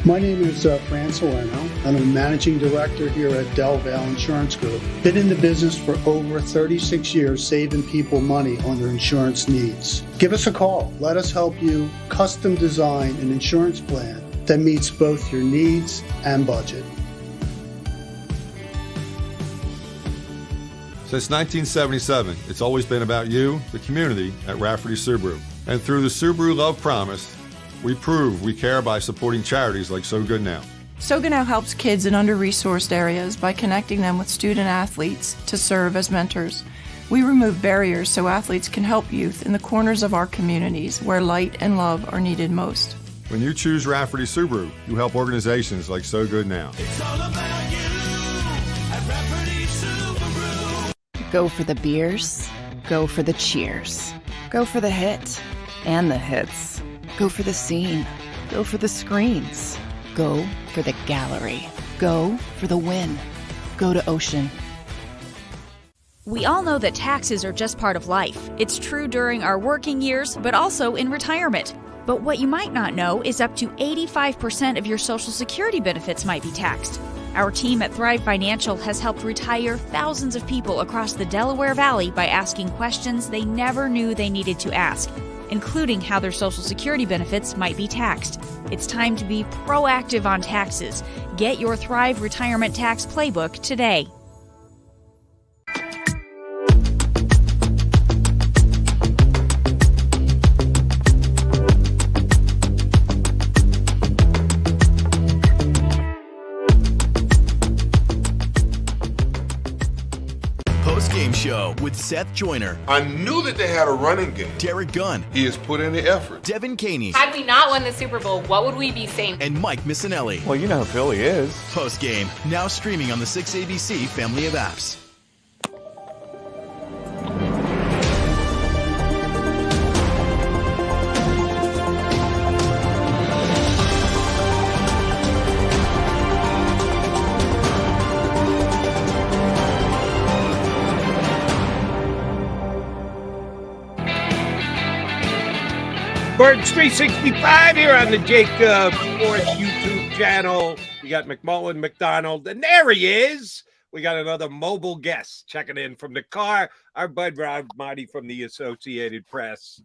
My name is Fran Salerno, and I'm a managing director here at Del Valle Insurance Group. Been in the business for over 36 years, saving people money on their insurance needs. Give us a call. Let us help you custom design an insurance plan that meets both your needs and budget. Since 1977, it's always been about you, the community, at Rafferty Subaru. And through the Subaru Love Promise, we prove we care by supporting charities like So Good Now. So Good Now helps kids in under-resourced areas by connecting them with student athletes to serve as mentors. We remove barriers so athletes can help youth in the corners of our communities where light and love are needed most. When you choose Rafferty Subaru, you help organizations like So Good Now. It's all about you at Rafferty Subaru. Go for the beers. Go for the cheers. Go for the hit and the hits. Go for the scene. Go for the screens. Go for the gallery. Go for the win. Go to Ocean. We all know that taxes are just part of life. It's true during our working years, but also in retirement. But what you might not know is up to 85% of your Social Security benefits might be taxed. Our team at Thrive Financial has helped retire thousands of people across the Delaware Valley by asking questions they never knew they needed to ask, including how their Social Security benefits might be taxed. It's time to be proactive on taxes. Get your Thrive Retirement Tax Playbook today. Game show with Seth Joyner. I knew that they had a running game. Derek Gunn. He has put in the effort. Devin Caney. Had we not won the Super Bowl, what would we be saying? And Mike Missinelli. Well, you know who Philly is. Post game, now streaming on the 6ABC family of apps. Birds 365 here on the JAKIB Sports YouTube channel. You got McMullen, McDonald, and there he is. We got another mobile guest checking in from the car. Our bud Rob Maaddi from the Associated Press.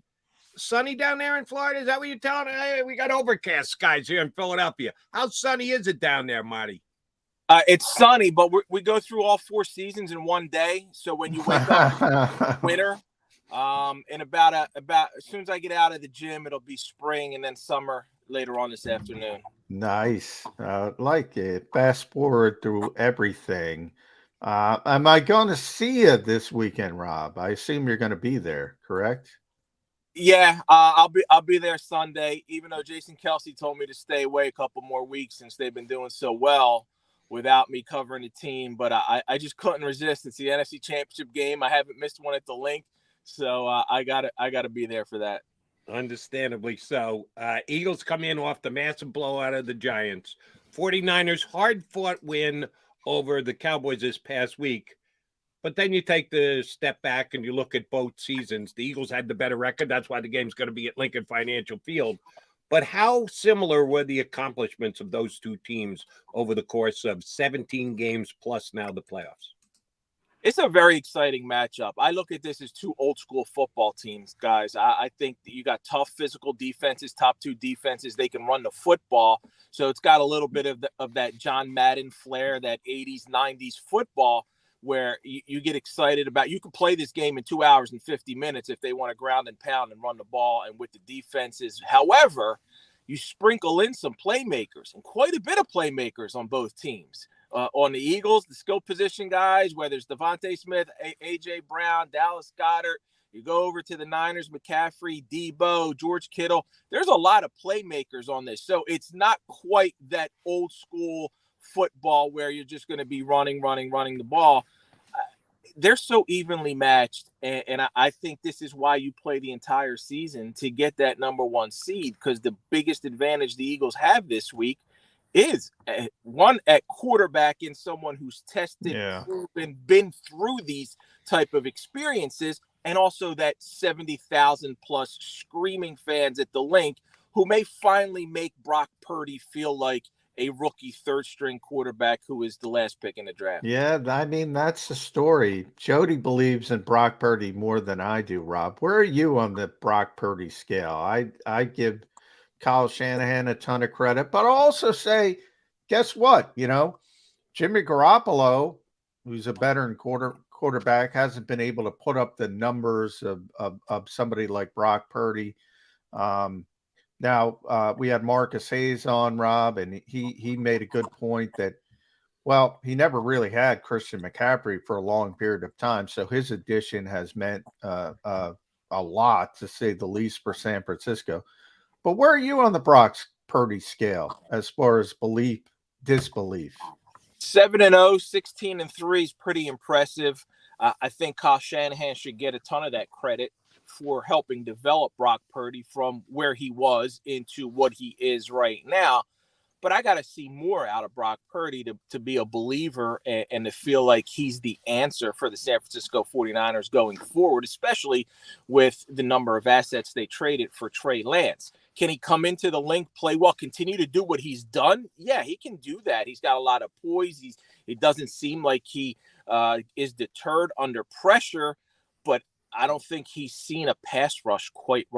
Sunny down there in Florida? Is that what you're telling me? Hey, we got overcast skies here in Philadelphia. How sunny is it down there, Maaddi? It's sunny, but we go through all 4 seasons in one day. So when you wake up winter, and about as soon as I get out of the gym, it'll be spring and then summer later on this afternoon. Nice. Like it. Fast forward through everything. Am I going to see you this weekend, Rob? I assume you're going to be there, correct? Yeah, I'll be there Sunday, even though Jason Kelsey told me to stay away a couple more weeks since they've been doing so well without me covering the team. But I just couldn't resist. It's the NFC Championship game. I haven't missed one at the Link. So I gotta be there for that. Understandably so. Eagles come in off the massive blowout of the Giants. 49ers hard-fought win over the Cowboys this past week. But then you take the step back and you look at both seasons. The Eagles had the better record. That's why the game's going to be at Lincoln Financial Field. But how similar were the accomplishments of those two teams over the course of 17 games plus now the playoffs? It's a very exciting matchup. I look at this as 2 old school football teams, guys. I think that you got tough physical defenses, top 2 defenses. They can run the football. So it's got a little bit of that John Madden flair, that 80s, 90s football where you get excited about. You can play this game in 2 hours and 50 minutes if they want to ground and pound and run the ball and with the defenses. However, you sprinkle in some playmakers and quite a bit of playmakers on both teams. On the Eagles, the skill position guys, whether it's Devontae Smith, A.J. Brown, Dallas Goedert, you go over to the Niners, McCaffrey, Debo, George Kittle. There's a lot of playmakers on this. So it's not quite that old school football where you're just going to be running the ball. They're so evenly matched, and I think this is why you play the entire season to get that number 1 seed, because the biggest advantage the Eagles have this week is one at quarterback in someone who's tested, proven, been through these type of experiences, and also that 70,000 plus screaming fans at the Link who may finally make Brock Purdy feel like a rookie 3rd-string quarterback who is the last pick in the draft. Yeah, I mean, that's the story. Jody believes in Brock Purdy more than I do, Rob. Where are you on the Brock Purdy scale? I give Kyle Shanahan a ton of credit, but I'll also say, guess what? You know, Jimmy Garoppolo, who's a veteran quarterback, hasn't been able to put up the numbers of somebody like Brock Purdy. Now we had Marcus Hayes on, Rob, and he made a good point that Well, he never really had Christian McCaffrey for a long period of time, so his addition has meant a lot, to say the least, for San Francisco. But where are you on the Brock Purdy scale as far as belief, disbelief? 7-0, 16-3 is pretty impressive. I think Kyle Shanahan should get a ton of that credit for helping develop Brock Purdy from where he was into what he is right now. But I got to see more out of Brock Purdy to be a believer and to feel like he's the answer for the San Francisco 49ers going forward, especially with the number of assets they traded for Trey Lance. Can he come into the link, play well, continue to do what he's done? Yeah, he can do that. He's got a lot of poise. It doesn't seem like he is deterred under pressure, but I don't think he's seen a pass rush quite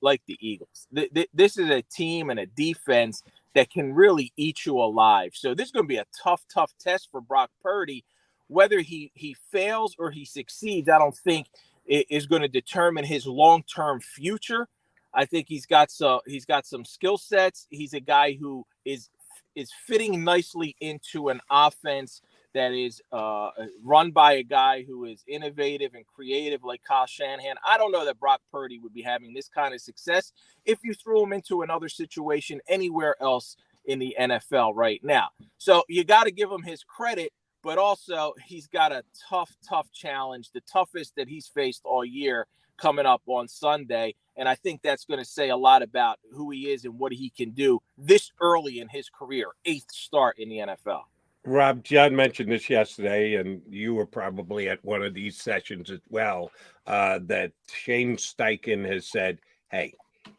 like the Eagles. This is a team and a defense that can really eat you alive. So this is going to be a tough test for Brock Purdy. Whether he fails or he succeeds, I don't think it is going to determine his long-term future. I think he's got some skill sets. He's a guy who is fitting nicely into an offense that is run by a guy who is innovative and creative like Kyle Shanahan. I don't know that Brock Purdy would be having this kind of success if you threw him into another situation anywhere else in the NFL right now. So you got to give him his credit, but also he's got a tough challenge, the toughest that he's faced all year, coming up on Sunday. And I think that's going to say a lot about who he is and what he can do this early in his career, 8th start in the NFL. Rob, John mentioned this yesterday, and you were probably at one of these sessions as well, that Shane Steichen has said, hey,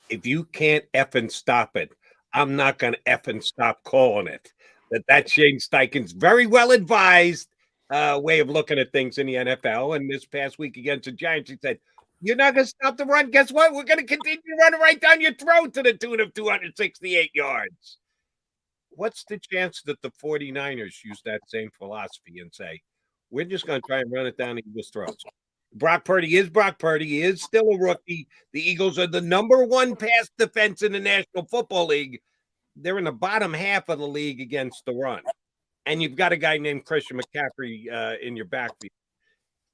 if you can't effing stop it, I'm not going to effing stop calling it. That's Shane Steichen's very well advised way of looking at things in the NFL. And this past week against the Giants, he said, you're not going to stop the run. Guess what? We're going to continue running right down your throat to the tune of 268 yards. What's the chance that the 49ers use that same philosophy and say, we're just going to try and run it down Eagles' throats? Brock Purdy is Brock Purdy. He is still a rookie. The Eagles are the number one pass defense in the National Football League. They're in the bottom half of the league against the run. And you've got a guy named Christian McCaffrey in your backfield.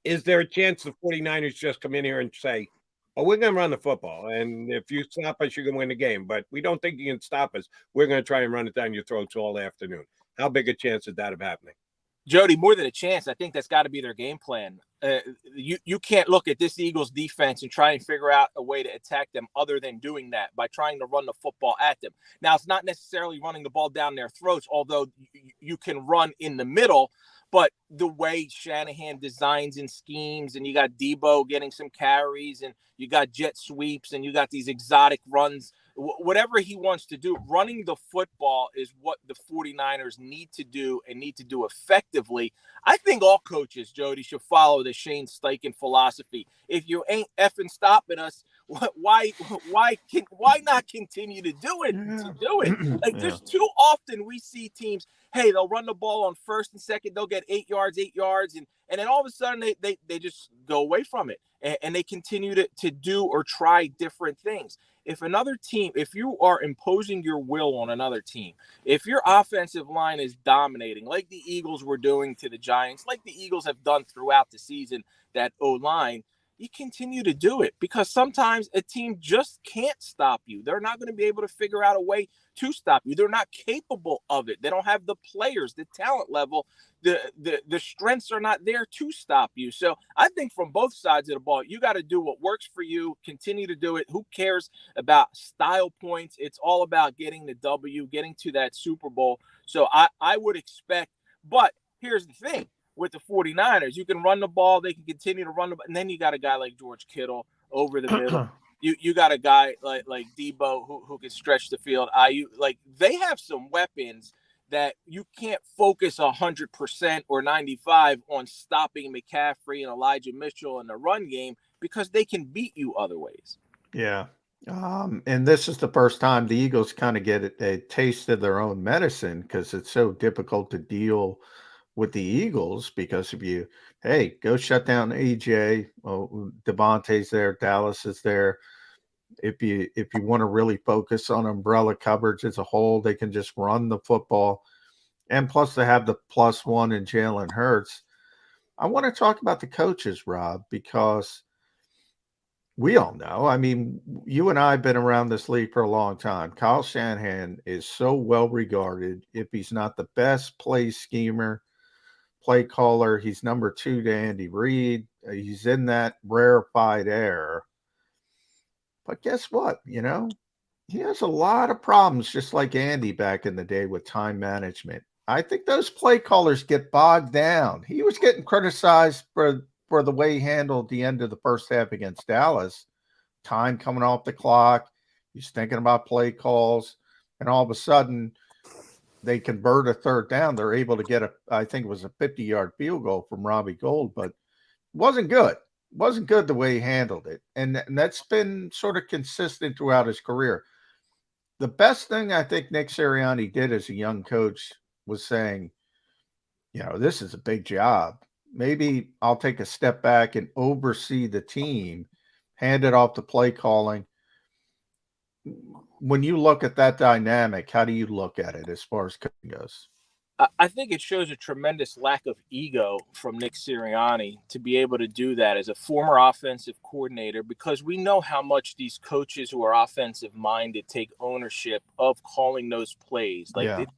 Is there a chance the 49ers just come in here and say, oh, we're going to run the football, and if you stop us, you're going to win the game, but we don't think you can stop us. We're going to try and run it down your throats all afternoon. How big a chance is that of happening? Jody, more than a chance, I think that's got to be their game plan. You can't look at this Eagles defense and try and figure out a way to attack them other than doing that by trying to run the football at them. Now, it's not necessarily running the ball down their throats, although you can run in the middle. But the way Shanahan designs and schemes, and you got Debo getting some carries, and you got jet sweeps, and you got these exotic runs, whatever he wants to do, running the football is what the 49ers need to do and need to do effectively. I think all coaches, Jody, should follow the Shane Steichen philosophy. If you ain't effing stopping us, why not continue to do it? Like, there's too often we see teams, hey, they'll run the ball on first and second, they'll get 8 yards, and then all of a sudden they just go away from it, and they continue to do or try different things. If another team, if you are imposing your will on another team, if your offensive line is dominating like the Eagles were doing to the Giants, like the Eagles have done throughout the season, that O-line, you continue to do it, because sometimes a team just can't stop you. They're not going to be able to figure out a way to stop you. They're not capable of it. They don't have the players, the talent level, the strengths are not there to stop you. So I think from both sides of the ball, you got to do what works for you, continue to do it. Who cares about style points? It's all about getting the W, getting to that Super Bowl. So I would expect, but here's the thing. With the 49ers, you can run the ball, they can continue to run the ball, and then you got a guy like George Kittle over the middle. You got a guy like Debo who can stretch the field. Like, they have some weapons that you can't focus 100% or 95% on stopping McCaffrey and Elijah Mitchell in the run game, because they can beat you other ways. Yeah. And this is the first time the Eagles kind of get a taste of their own medicine, because it's so difficult to deal with the Eagles, because if you, hey, go shut down AJ, Devontae's there, Dallas is there. If you want to really focus on umbrella coverage as a whole, they can just run the football. And plus they have the +1 in Jalen Hurts. I want to talk about the coaches, Rob, because we all know. I mean, you and I have been around this league for a long time. Kyle Shanahan is so well regarded. If he's not the best play schemer, play caller, he's number 2 to Andy Reid. He's in that rarefied air. But guess what? You know, he has a lot of problems, just like Andy back in the day with time management. I think those play callers get bogged down. He was getting criticized for the way he handled the end of the first half against Dallas. Time coming off the clock. He's thinking about play calls. And all of a sudden, they convert a third down. They're able to get I think it was a 50-yard field goal from Robbie Gould, but it wasn't good. It wasn't good the way he handled it. And that's been sort of consistent throughout his career. The best thing I think Nick Sirianni did as a young coach was saying, you know, this is a big job. Maybe I'll take a step back and oversee the team, hand it off to play calling. When you look at that dynamic, how do you look at it as far as coaching goes? I think it shows a tremendous lack of ego from Nick Sirianni to be able to do that as a former offensive coordinator, because we know how much these coaches who are offensive minded take ownership of calling those plays. Like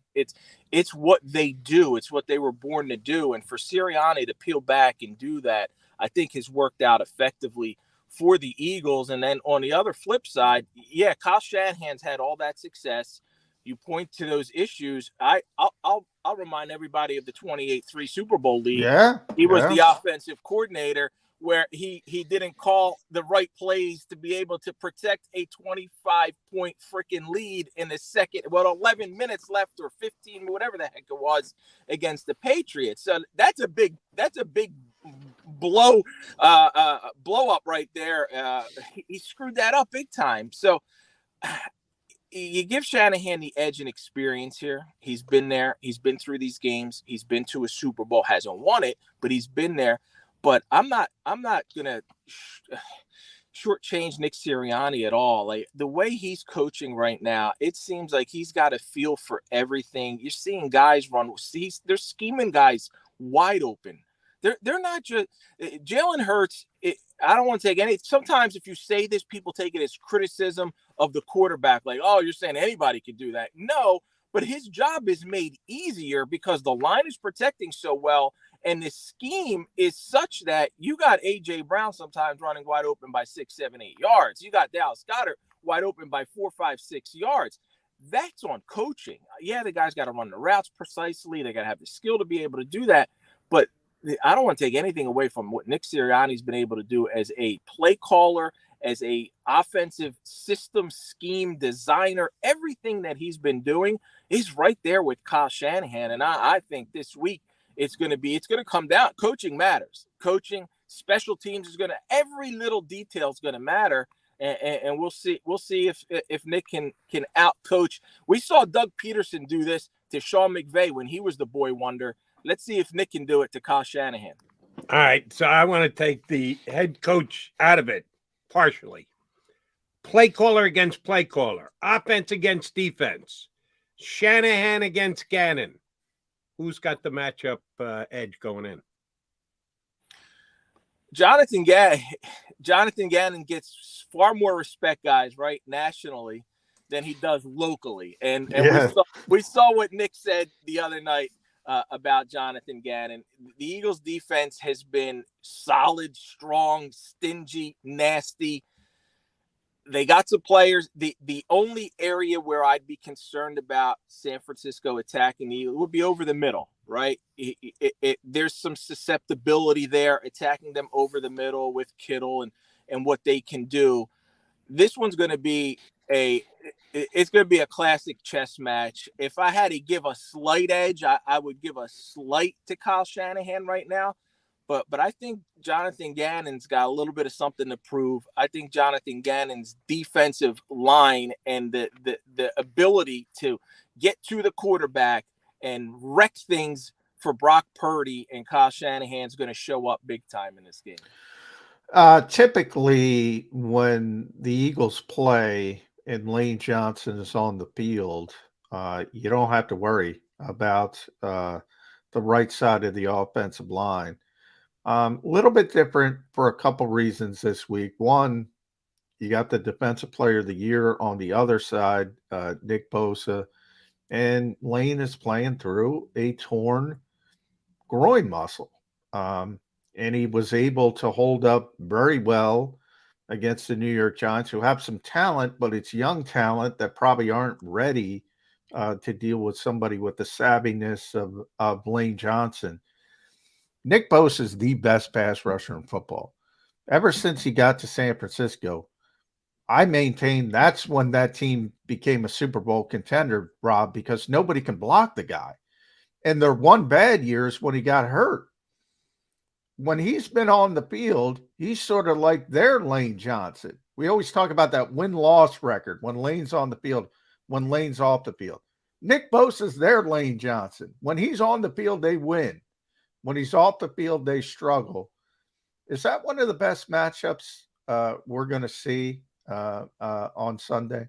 it's what they do. It's what they were born to do. And for Sirianni to peel back and do that, I think has worked out effectively for the Eagles. And then on the other flip side, yeah, Kyle Shanahan's had all that success. You point to those issues. I'll remind everybody of the 28-3 Super Bowl league. Yeah, he was the offensive coordinator where he didn't call the right plays to be able to protect a 25-point freaking lead in the second, 11 minutes left or 15, whatever the heck it was, against the Patriots. So that's a big blow up right there. He screwed that up big time. So you give Shanahan the edge and experience here. He's been there. He's been through these games. He's been to a Super Bowl, hasn't won it, but he's been there. But I'm not gonna shortchange Nick Sirianni at all. Like the way he's coaching right now, it seems like he's got a feel for everything. You're seeing guys run. They're scheming guys wide open. They're not just Jalen Hurts. I don't want to take any. Sometimes if you say this, people take it as criticism of the quarterback. Like, oh, you're saying anybody could do that. No, but his job is made easier because the line is protecting so well. And the scheme is such that you got A.J. Brown sometimes running wide open by 6, 7, 8 yards. You got Dallas Goedert wide open by 4, 5, 6 yards. That's on coaching. Yeah, the guy's got to run the routes precisely. They got to have the skill to be able to do that. But I don't want to take anything away from what Nick Sirianni's been able to do as a play caller, as a offensive system scheme designer. Everything that he's been doing is right there with Kyle Shanahan. And I think this week it's going to come down. Coaching matters. Coaching, special teams every little detail is going to matter. And we'll see if Nick can out coach. We saw Doug Peterson do this to Sean McVay when he was the boy wonder. Let's see if Nick can do it to Kyle Shanahan. All right, so I want to take the head coach out of it partially. Play caller against play caller. Offense against defense. Shanahan against Gannon. Who's got the matchup edge going in? Jonathan Gannon gets far more respect, guys, right, nationally than he does locally. And we saw what Nick said the other night about Jonathan Gannon. The Eagles defense has been solid, strong, stingy, nasty. They got some players. The only area where I'd be concerned about San Francisco attacking the Eagles would be over the middle, right? There's some susceptibility there, attacking them over the middle with Kittle and what they can do. This one's going to be a classic chess match. If I had to give a slight edge, I would give a slight to Kyle Shanahan right now. But I think Jonathan Gannon's got a little bit of something to prove. I think Jonathan Gannon's defensive line and the ability to get to the quarterback and wreck things for Brock Purdy and Kyle Shanahan's going to show up big time in this game. Typically, when the Eagles play and Lane Johnson is on the field, you don't have to worry about the right side of the offensive line. A little bit different for a couple reasons this week. One, you got the Defensive Player of the Year on the other side, Nick Bosa, and Lane is playing through a torn groin muscle. And he was able to hold up very well against the New York Giants, who have some talent, but it's young talent that probably aren't ready to deal with somebody with the savviness of Lane Johnson. Nick Bosa is the best pass rusher in football. Ever since he got to San Francisco, I maintain that's when that team became a Super Bowl contender, Rob, because nobody can block the guy. And their one bad year is when he got hurt. When he's been on the field, he's sort of like their Lane Johnson. We always talk about that win-loss record when Lane's on the field, when Lane's off the field. Nick Bosa's their Lane Johnson. When he's on the field, they win. When he's off the field, they struggle. Is that one of the best matchups we're going to see on Sunday?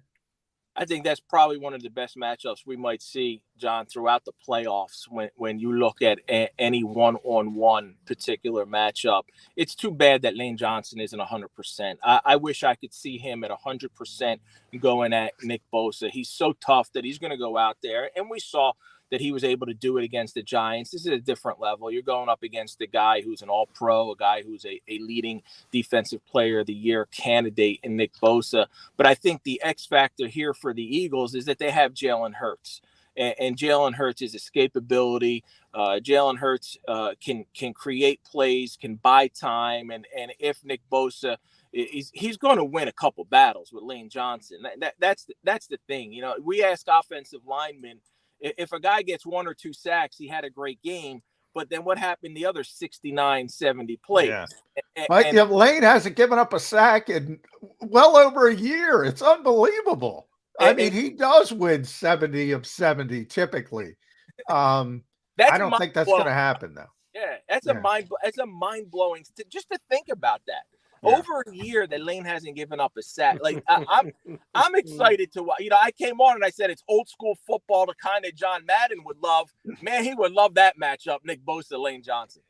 I think that's probably one of the best matchups we might see, John, throughout the playoffs when you look at any one-on-one particular matchup. It's too bad that Lane Johnson isn't 100%. I wish I could see him at 100% going at Nick Bosa. He's so tough that he's going to go out there, and we saw that he was able to do it against the Giants. This is a different level. You're going up against a guy who's an all-pro, a guy who's a leading defensive player of the year candidate in Nick Bosa. But I think the X factor here for the Eagles is that they have Jalen Hurts. And Jalen Hurts' escapability. Jalen Hurts can create plays, can buy time. And if Nick Bosa he's going to win a couple battles with Lane Johnson. That's the thing. You know, we ask offensive linemen, if a guy gets 1 or 2 sacks, he had a great game. But then what happened the other 69, 70 plays? Yeah. And Lane hasn't given up a sack in well over a year. It's unbelievable. I mean, he does win 70 of 70 typically. I don't think that's going to happen, though. Yeah, that's a mind-blowing just to think about that. Yeah. Over a year that Lane hasn't given up a sack. Like I'm excited to watch. You know, I came on and I said it's old school football, the kind that John Madden would love. Man, he would love that matchup, Nick Bosa, Lane Johnson.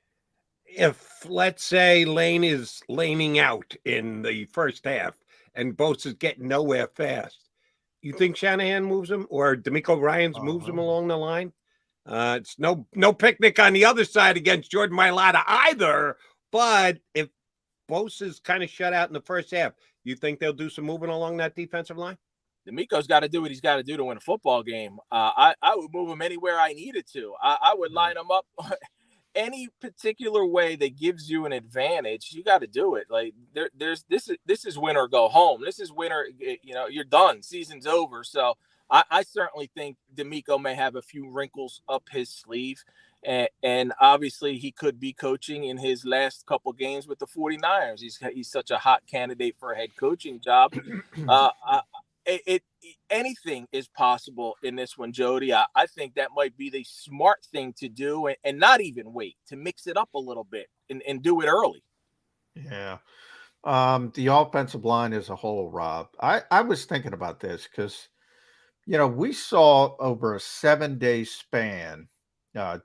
If, let's say, Lane is laning out in the first half and Bosa's getting nowhere fast, you think Shanahan moves him or D'Amico Ryans moves him along the line? It's no picnic on the other side against Jordan Mailata either. But if Bosa's kind of shut out in the first half, you think they'll do some moving along that defensive line? D'Amico's got to do what he's got to do to win a football game. I would move him anywhere I needed to. I would line him up any particular way that gives you an advantage. You got to do it. Like this is win or go home. This is win or, you know, you're done. Season's over. So I certainly think D'Amico may have a few wrinkles up his sleeve. And obviously he could be coaching in his last couple games with the 49ers. He's such a hot candidate for a head coaching job. Anything is possible in this one, Jody. I think that might be the smart thing to do and not even wait, to mix it up a little bit and do it early. Yeah. The offensive line as a whole, Rob, I was thinking about this because, you know, we saw over a 7-day span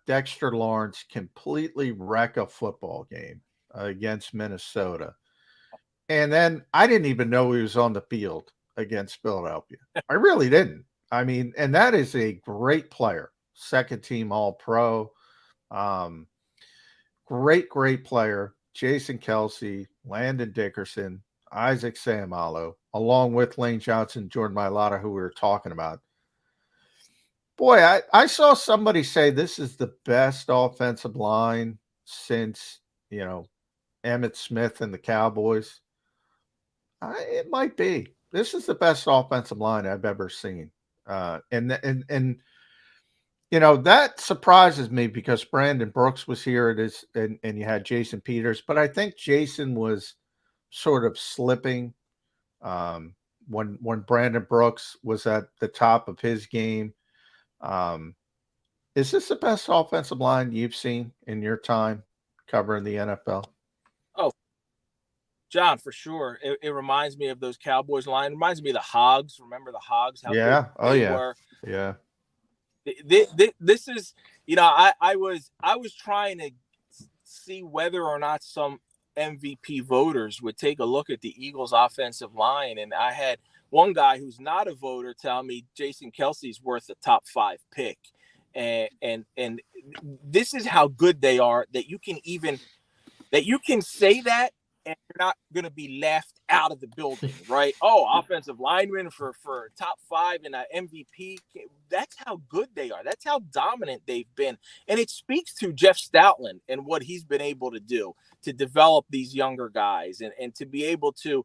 Dexter Lawrence completely wreck a football game against Minnesota. And then I didn't even know he was on the field against Philadelphia. I really didn't. I mean, and that is a great player, second team All-Pro. Great player. Jason Kelsey, Landon Dickerson, Isaac Seumalo, along with Lane Johnson, Jordan Mailata, who we were talking about. Boy, I saw somebody say this is the best offensive line since, you know, Emmitt Smith and the Cowboys. It might be. This is the best offensive line I've ever seen. And you know, that surprises me because Brandon Brooks was here and you had Jason Peters. But I think Jason was sort of slipping when Brandon Brooks was at the top of his game. Is this the best offensive line you've seen in your time covering the NFL? Oh, John, for sure. It reminds me of those Cowboys line. It reminds me of the Hogs. Remember the Hogs? Yeah. Were. Yeah. This is, I was trying to see whether or not some MVP voters would take a look at the Eagles offensive line. And I had one guy who's not a voter tell me Jason Kelsey's worth a top 5 pick. And this is how good they are, that you can say that and you're not going to be laughed out of the building, right? Oh, offensive lineman for top 5 and an MVP. That's how good they are. That's how dominant they've been. And it speaks to Jeff Stoutland and what he's been able to do to develop these younger guys and to be able to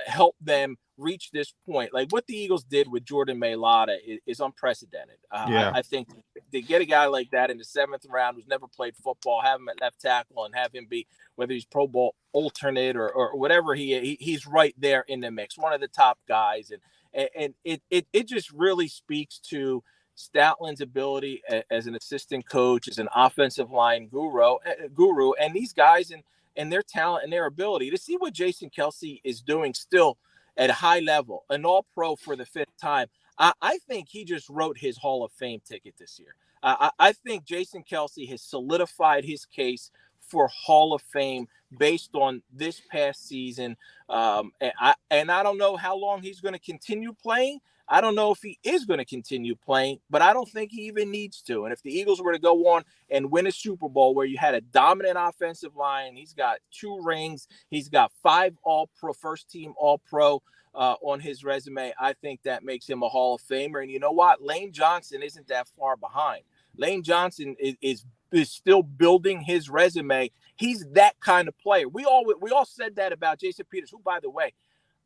help them reach this point. Like what the Eagles did with Jordan Mailata is unprecedented. I think to get a guy like that in the 7th round who's never played football, have him at left tackle and have him be, whether he's Pro Bowl alternate or whatever he's right there in the mix, one of the top guys. And it just really speaks to Stoutland's ability as an assistant coach, as an offensive line guru, and these guys and their talent and their ability to see what Jason Kelsey is doing still at a high level, an all-pro for the 5th time. I think he just wrote his Hall of Fame ticket this year. I think Jason Kelsey has solidified his case for Hall of Fame based on this past season. And I don't know how long he's going to continue playing. I don't know if he is going to continue playing, but I don't think he even needs to. And if the Eagles were to go on and win a Super Bowl where you had a dominant offensive line, he's got 2 rings, he's got 5 all-pro, first-team all-pro on his resume, I think that makes him a Hall of Famer. And you know what? Lane Johnson isn't that far behind. Lane Johnson is still building his resume. He's that kind of player. We all said that about Jason Peters, who, by the way,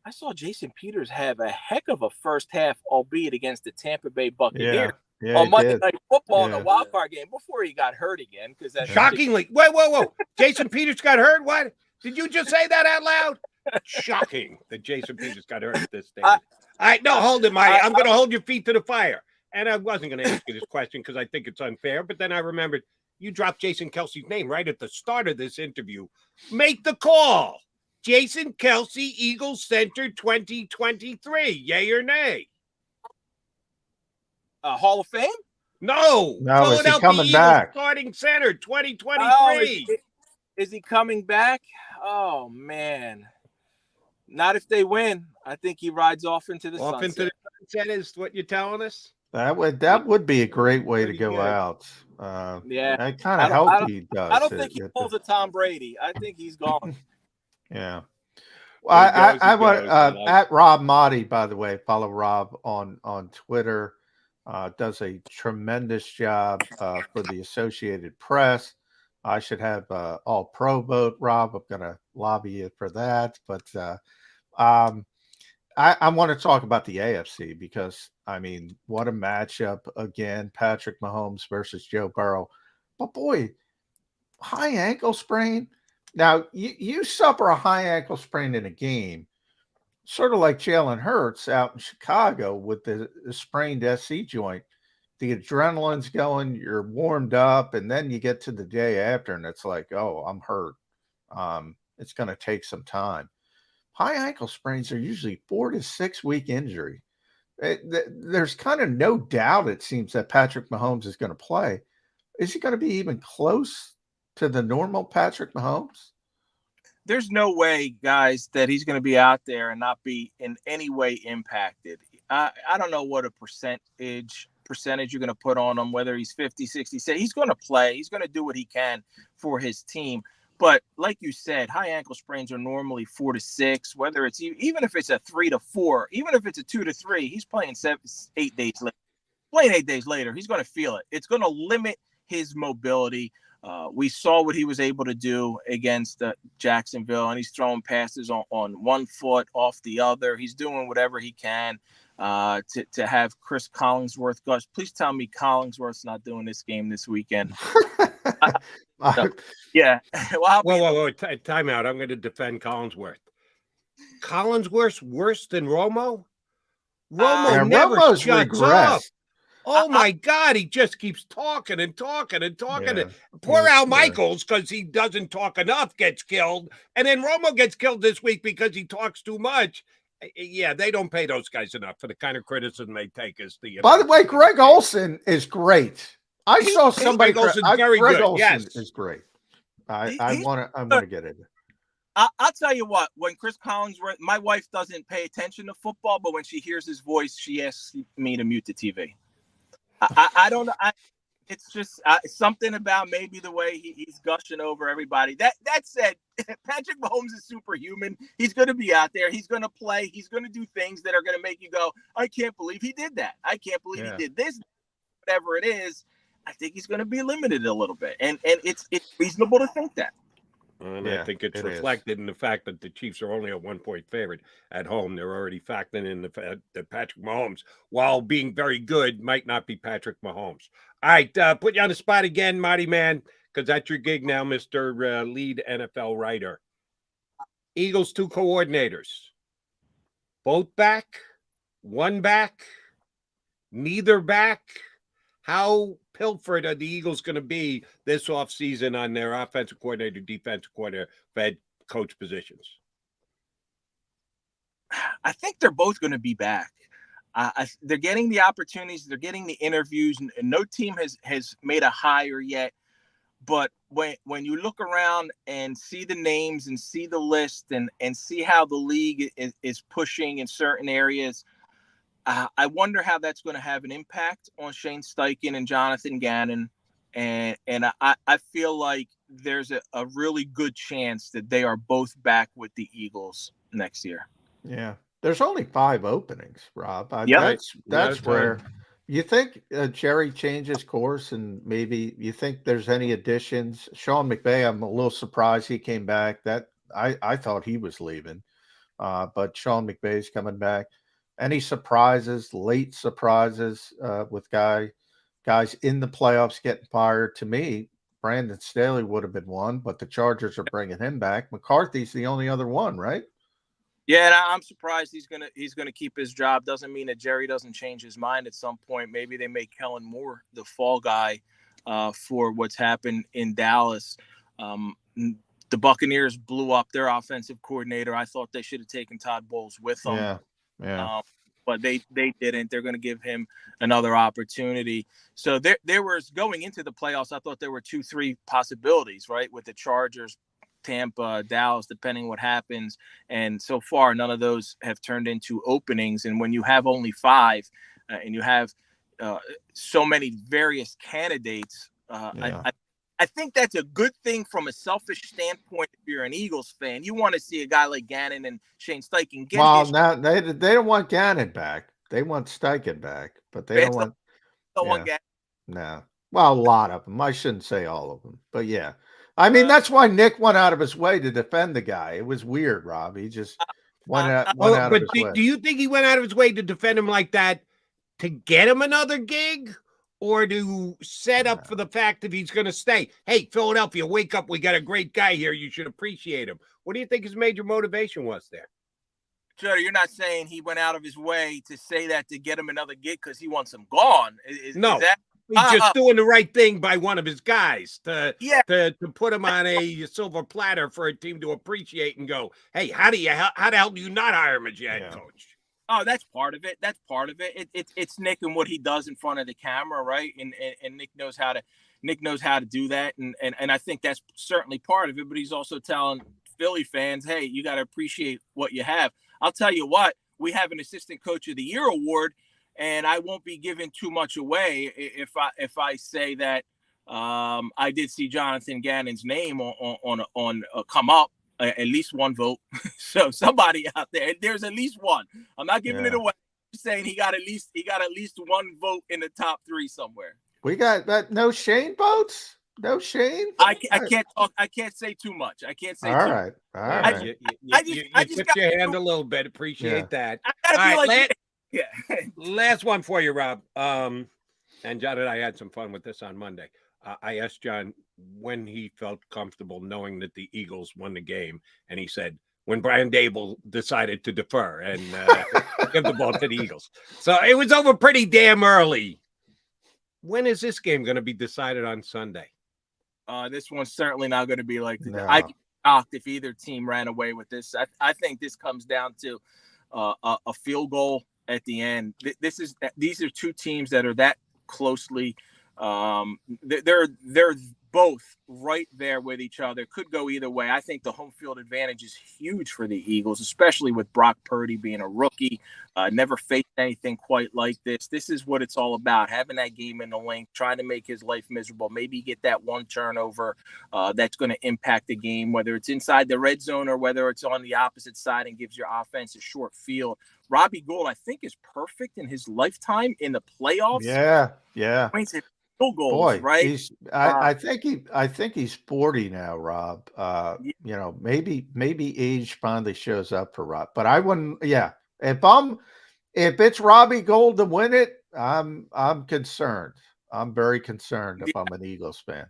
I saw Jason Peters have a heck of a first half, albeit against the Tampa Bay Buccaneers on Monday Night Football in a wild card game before he got hurt again. Because shockingly, whoa! Jason Peters got hurt. What did you just say that out loud? Shocking that Jason Peters got hurt at this stage. All right, no, hold it, Mike. I'm going to hold your feet to the fire. And I wasn't going to ask you this question because I think it's unfair. But then I remembered you dropped Jason Kelsey's name right at the start of this interview. Make the call. Jason Kelsey, Eagles Center 2023. Yay or nay? Hall of Fame? No. Is he coming Eagles back? Starting center 2023. Oh, is he coming back? Oh, man. Not if they win. I think he rides off into the sunset. Off into the sunset is what you're telling us? That would be a great way to go out. I kind of hope he does. I don't think he pulls a Tom Brady. I think he's gone. Yeah. Well, I want at Rob Maaddi, by the way, follow Rob on Twitter. Does a tremendous job for the Associated Press. I should have all pro vote, Rob. I'm going to lobby you for that. But I want to talk about the AFC because, I mean, what a matchup again. Patrick Mahomes versus Joe Burrow. But boy, high ankle sprain. Now, you suffer a high ankle sprain in a game, sort of like Jalen Hurts out in Chicago with the sprained SC joint. The adrenaline's going, you're warmed up, and then you get to the day after, and it's like, oh, I'm hurt. It's going to take some time. High ankle sprains are usually 4 to 6 week injury. There's kind of no doubt, it seems, that Patrick Mahomes is going to play. Is he going to be even close to the normal Patrick Mahomes? There's no way, guys, that he's going to be out there and not be in any way impacted. I don't know what a percentage you're going to put on him, whether he's 50, 60, 70. He's going to play. He's going to do what he can for his team. But like you said, high ankle sprains are normally 4 to 6, whether it's even if it's a 3 to 4, even if it's a 2 to 3, he's playing 8 days later. Playing 8 days later, he's going to feel it. It's going to limit his mobility. We saw what he was able to do against Jacksonville, and he's throwing passes on one foot off the other. He's doing whatever he can to have Chris Collinsworth. Gosh, please tell me Collinsworth's not doing this game this weekend. Yeah. Well, whoa. Time out. I'm going to defend Collinsworth. Collinsworth's worse than Romo? Romo never shuts up. Oh, my God. He just keeps talking and talking and talking. Yeah. Poor Al Michaels, because he doesn't talk enough, gets killed. And then Romo gets killed this week because he talks too much. Yeah, they don't pay those guys enough for the kind of criticism they take as the. By the way, Greg Olson is great. I saw somebody. Greg Olson's very Greg good. Olson Yes. is great. I want to get it. I'll tell you what. When Chris Collinsworth, my wife doesn't pay attention to football, but when she hears his voice, she asks me to mute the TV. I don't know. It's just something about maybe the way he's gushing over everybody. That said, Patrick Mahomes is superhuman. He's going to be out there. He's going to play. He's going to do things that are going to make you go, I can't believe he did that. I can't believe he did this. Whatever it is, I think he's going to be limited a little bit. And it's reasonable to think that. And I think it's reflected in the fact that the Chiefs are only a 1-point favorite at home. They're already factoring in the fact that Patrick Mahomes, while being very good, might not be Patrick Mahomes. All right, put you on the spot again, Maaddi man, because that's your gig now, Mr. Lead NFL writer. Eagles 2 coordinators. Both back? One back? Neither back? How pilfered are the Eagles going to be this offseason on their offensive coordinator, defensive coordinator, head coach positions? I think they're both going to be back. They're getting the opportunities. They're getting the interviews. And no team has made a hire yet. But when you look around and see the names and see the list and see how the league is pushing in certain areas, I wonder how that's going to have an impact on Shane Steichen and Jonathan Gannon. And I feel like there's a really good chance that they are both back with the Eagles next year. Yeah. There's only 5 openings, Rob. That's where you think Jerry changes course and maybe you think there's any additions. Sean McVay, I'm a little surprised he came back. That I thought he was leaving. But Sean McVay's coming back. Any surprises, late surprises with guys in the playoffs getting fired? To me, Brandon Staley would have been one, but the Chargers are bringing him back. McCarthy's the only other one, right? Yeah, and I'm surprised he's gonna keep his job. Doesn't mean that Jerry doesn't change his mind at some point. Maybe they make Kellen Moore the fall guy for what's happened in Dallas. The Buccaneers blew up their offensive coordinator. I thought they should have taken Todd Bowles with them. Yeah. But they didn't. They're going to give him another opportunity. So there was, going into the playoffs, I thought there were 2-3 possibilities, right, with the Chargers, Tampa, Dallas, depending what happens. And so far, none of those have turned into openings. And when you have only 5 and you have so many various candidates, I think that's a good thing from a selfish standpoint. If you're an Eagles fan, you want to see a guy like Gannon and Shane Steichen get. Well, now they don't want Gannon back. They want Steichen back, but they don't want Gannon. No. Well, a lot of them. I shouldn't say all of them, but yeah. I mean, that's why Nick went out of his way to defend the guy. It was weird, Rob. He just went out of his way. Do you think he went out of his way to defend him like that to get him another gig? Or to set up for the fact that he's going to stay? Hey, Philadelphia, wake up. We got a great guy here. You should appreciate him. What do you think his major motivation was there? Sure, you're not saying he went out of his way to say that to get him another gig because he wants him gone. No, is that, he's just doing the right thing by one of his guys to put him on a silver platter for a team to appreciate and go, hey, how the hell do you not hire him as your head coach? Oh, that's part of it. It's Nick and what he does in front of the camera, right? And Nick knows how to do that. And I think that's certainly part of it. But he's also telling Philly fans, hey, you got to appreciate what you have. I'll tell you what, we have an Assistant Coach of the Year award, and I won't be giving too much away if I say that I did see Jonathan Gannon's name on come up. At least one vote. So somebody out there's at least one. I'm not giving it away. I'm saying he got at least one vote in the top 3 somewhere. We got that. No Shane votes. No Shane. I can't talk. I can't say too much. I can't say. All too right. Much. All right. You put your hand a little bit. Appreciate that. All right. Last one for you, Rob. And John and I had some fun with this on Monday. I asked John when he felt comfortable knowing that the Eagles won the game, and he said when Brian Dable decided to defer and give the ball to the Eagles. So it was over pretty damn early. When is this game going to be decided on Sunday? This one's certainly not going to be like No. I'd be shocked if either team ran away with this. I think this comes down to a field goal at the end. These are two teams that are that closely. They're both right there with each other. Could go either way. I think the home field advantage is huge for the Eagles, especially with Brock Purdy being a rookie. Never faced anything quite like this. This is what it's all about, having that game in the link, trying to make his life miserable, maybe get that one turnover that's going to impact the game, whether it's inside the red zone or whether it's on the opposite side and gives your offense a short field. Robbie Gould, I think, is perfect in his lifetime in the playoffs. Yeah. Goals, boy, right? I think he's 40 now, Rob. You know, maybe age finally shows up for Rob, but I wouldn't. Yeah, if it's Robbie Gould to win it, I'm concerned. I'm very concerned if I'm an Eagles fan.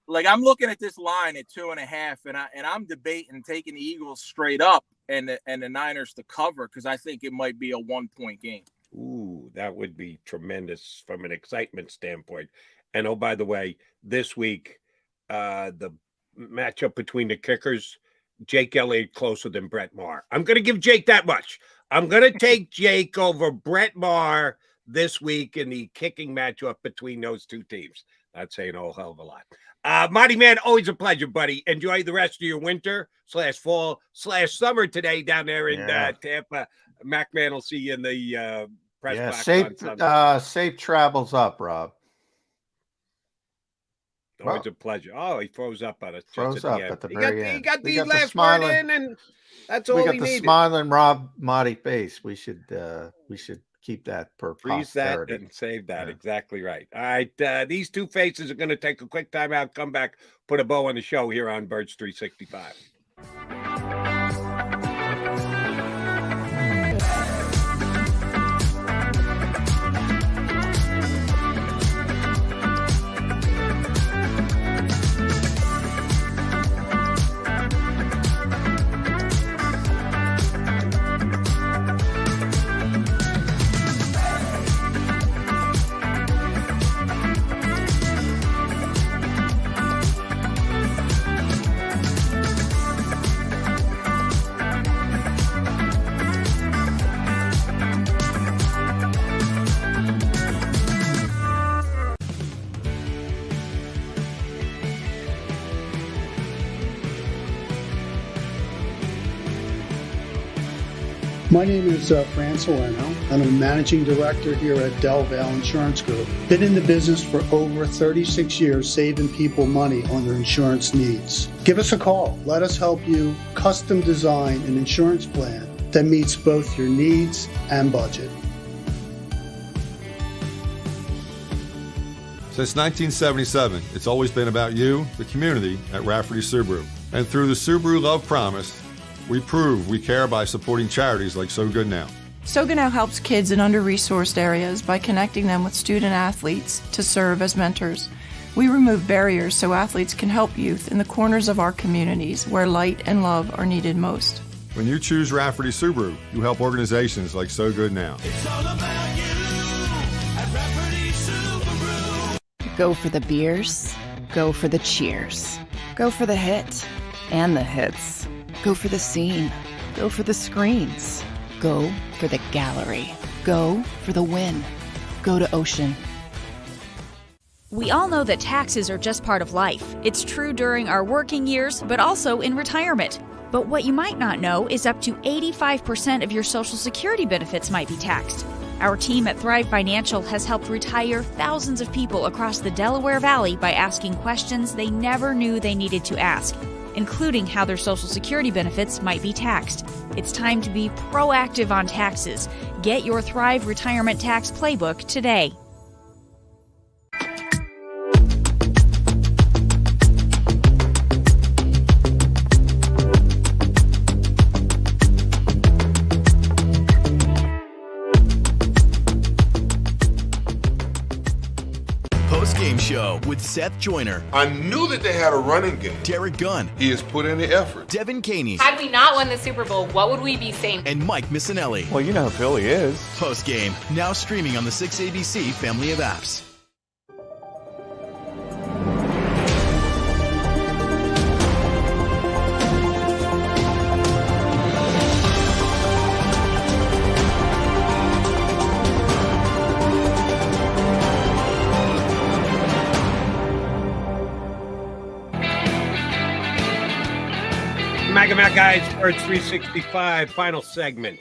Like, I'm looking at this line at 2.5, and I'm debating taking the Eagles straight up and the Niners to cover, because I think it might be a 1-point game. Ooh, that would be tremendous from an excitement standpoint. And oh, by the way, this week, the matchup between the kickers, Jake Elliott closer than Brett Maher. I'm going to give Jake that much. I'm going to take Jake over Brett Maher this week in the kicking matchup between those two teams. That's saying a whole hell of a lot. Maaddi, man, always a pleasure, buddy. Enjoy the rest of your winter/fall/summer today down there in Tampa. Mac, man, will see you in the press box. Safe travels up, Rob. Always a pleasure. Oh, he froze up on us. Froze up at the very end. He got the last word in, and that's all he needed. We got the smiling Rob Maaddi face. We should keep that for freeze posterity. That and save that. Yeah. Exactly right. All right. These two faces are going to take a quick time out, come back, put a bow on the show here on Birds 365. My name is Fran Salerno, and I'm a managing director here at Del Valle Insurance Group. Been in the business for over 36 years, saving people money on their insurance needs. Give us a call. Let us help you custom design an insurance plan that meets both your needs and budget. Since 1977, it's always been about you, the community, at Rafferty Subaru. And through the Subaru Love Promise, we prove we care by supporting charities like So Good Now. So Good Now helps kids in under-resourced areas by connecting them with student athletes to serve as mentors. We remove barriers so athletes can help youth in the corners of our communities where light and love are needed most. When you choose Rafferty Subaru, you help organizations like So Good Now. It's all about you at Rafferty Subaru. Go for the beers, go for the cheers, go for the hit and the hits. Go for the scene. Go for the screens. Go for the gallery. Go for the win. Go to Ocean. We all know that taxes are just part of life. It's true during our working years, but also in retirement. But what you might not know is up to 85% of your Social Security benefits might be taxed. Our team at Thrive Financial has helped retire thousands of people across the Delaware Valley by asking questions they never knew they needed to ask, including how their Social Security benefits might be taxed. It's time to be proactive on taxes. Get your Thrive Retirement Tax Playbook today. Game Show with Seth Joyner. I knew that they had a running game. Derek Gunn. He has put in the effort. Devin Caney. Had we not won the Super Bowl, what would we be saying? And Mike Missinelli. Well, you know who Philly is. Post game, now streaming on the 6ABC family of apps. Welcome back, guys. Sports 365, final segment.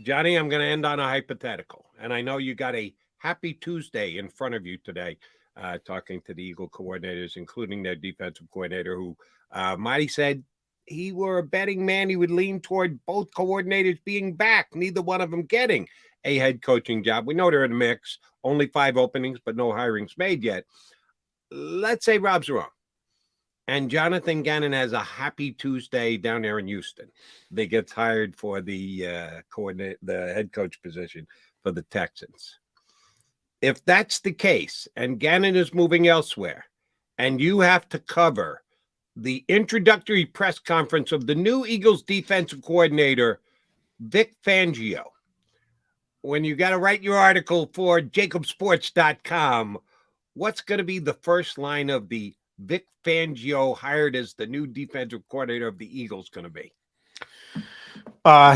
Johnny, I'm going to end on a hypothetical. And I know you got a happy Tuesday in front of you today, talking to the Eagle coordinators, including their defensive coordinator, who Maaddi said he were a betting man. He would lean toward both coordinators being back, neither one of them getting a head coaching job. We know they're in the mix, only 5 openings, but no hirings made yet. Let's say Rob's wrong. And Jonathan Gannon has a happy Tuesday down there in Houston. They get hired for the head coach position for the Texans. If that's the case, and Gannon is moving elsewhere, and you have to cover the introductory press conference of the new Eagles defensive coordinator, Vic Fangio, when you got to write your article for JAKIBsports.com, what's going to be the first line of the Vic Fangio hired as the new defensive coordinator of the Eagles going to be?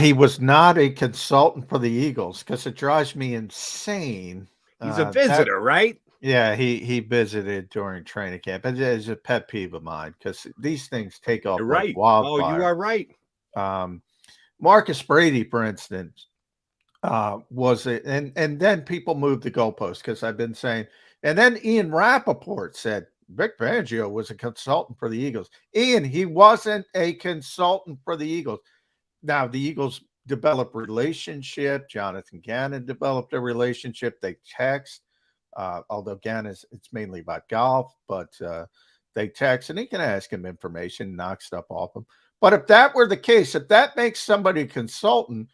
He was not a consultant for the Eagles, because it drives me insane. He's a visitor, right? Yeah, he visited during training camp. It's a pet peeve of mine, because these things take off like wildfire. Oh, you are right. Marcus Brady, for instance, was it, and then people moved the goalposts, because I've been saying, and then Ian Rappaport said Vic Fangio was a consultant for the Eagles. Ian, he wasn't a consultant for the Eagles. Now, the Eagles developed relationship. Jonathan Gannon developed a relationship. They text, although Gannon it's mainly about golf, but they text, and he can ask him information, knock stuff off him. But if that were the case, if that makes somebody a consultant,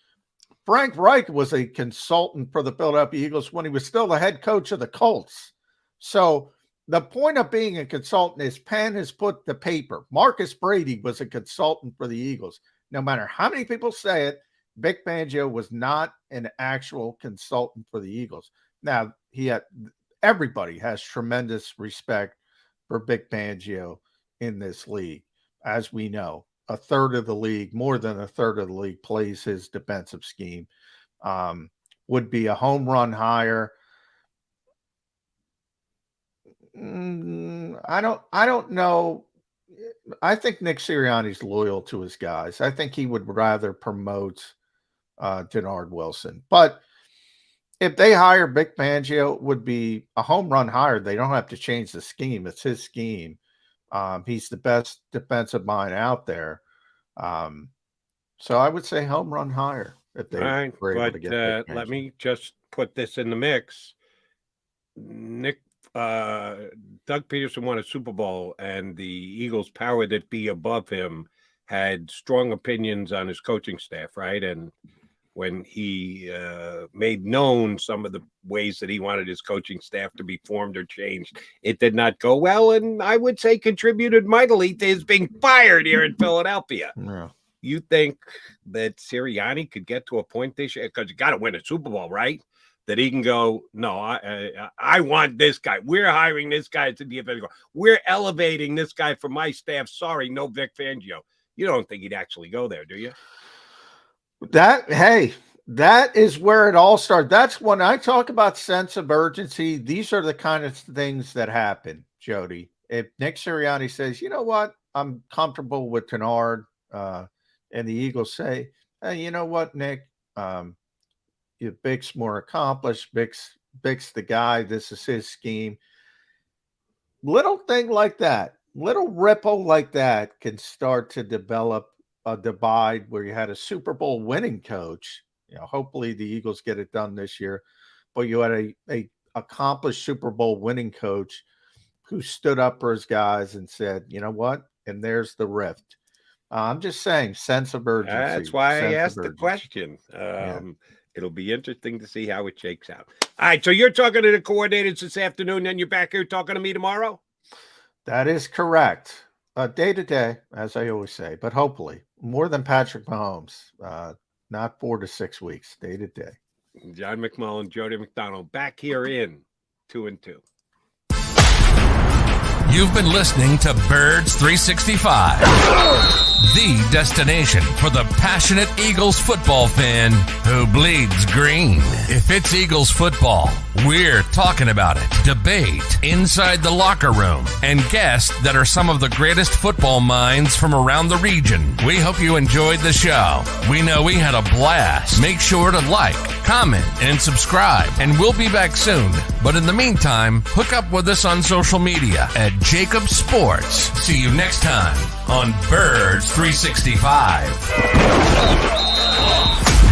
Frank Reich was a consultant for the Philadelphia Eagles when he was still the head coach of the Colts. So the point of being a consultant is pen has put to paper. Marcus Brady was a consultant for the Eagles. No matter how many people say it, Vic Fangio was not an actual consultant for the Eagles. Now, everybody has tremendous respect for Vic Fangio in this league. As we know, a third of the league, more than a third of the league, plays his defensive scheme. Would be a home run hire. I don't know. I think Nick Sirianni's loyal to his guys. I think he would rather promote Denard Wilson. But if they hire Vic Fangio, it would be a home run hire. They don't have to change the scheme. It's his scheme. He's the best defensive mind out there. So I would say home run hire if they were able to get Vic Fangio. Let me just put this in the mix. Doug Peterson won a Super Bowl, and the Eagles' power that be above him had strong opinions on his coaching staff, right? And when he made known some of the ways that he wanted his coaching staff to be formed or changed, it did not go well, and I would say contributed mightily to his being fired here in Philadelphia. Yeah. You think that Sirianni could get to a point this year? Because you got to win a Super Bowl, right? That he can go, no, I want this guy. We're hiring this guy to the defense. We're elevating this guy for my staff. Sorry, no Vic Fangio. You don't think he'd actually go there, do you? That is where it all started. That's when I talk about sense of urgency. These are the kind of things that happen, Jody. If Nick Sirianni says, you know what, I'm comfortable with Denard, and the Eagles say, hey, you know what, Nick, Vic's more accomplished. Vic's the guy. This is his scheme. Little thing like that, little ripple like that can start to develop a divide where you had a Super Bowl winning coach. Hopefully the Eagles get it done this year, but you had a accomplished Super Bowl winning coach who stood up for his guys and said, you know what? And there's the rift. I'm just saying, sense of urgency. That's why I asked the question. It'll be interesting to see how it shakes out. All right, so you're talking to the coordinators this afternoon, and you're back here talking to me tomorrow? That is correct. Day to day, as I always say, but hopefully more than Patrick Mahomes. Not 4 to 6 weeks, day to day. John McMullen, Jody McDonald, back here in 2 and 2. You've been listening to Birds 365. the destination for the passionate Eagles football fan who bleeds green. If it's Eagles football, we're talking about it. Debate inside the locker room and guests that are some of the greatest football minds from around the region. We hope you enjoyed the show. We know we had a blast. Make sure to like, comment, and subscribe, and we'll be back soon. But in the meantime, hook up with us on social media at JAKIB Sports. See you next time on Birds 365.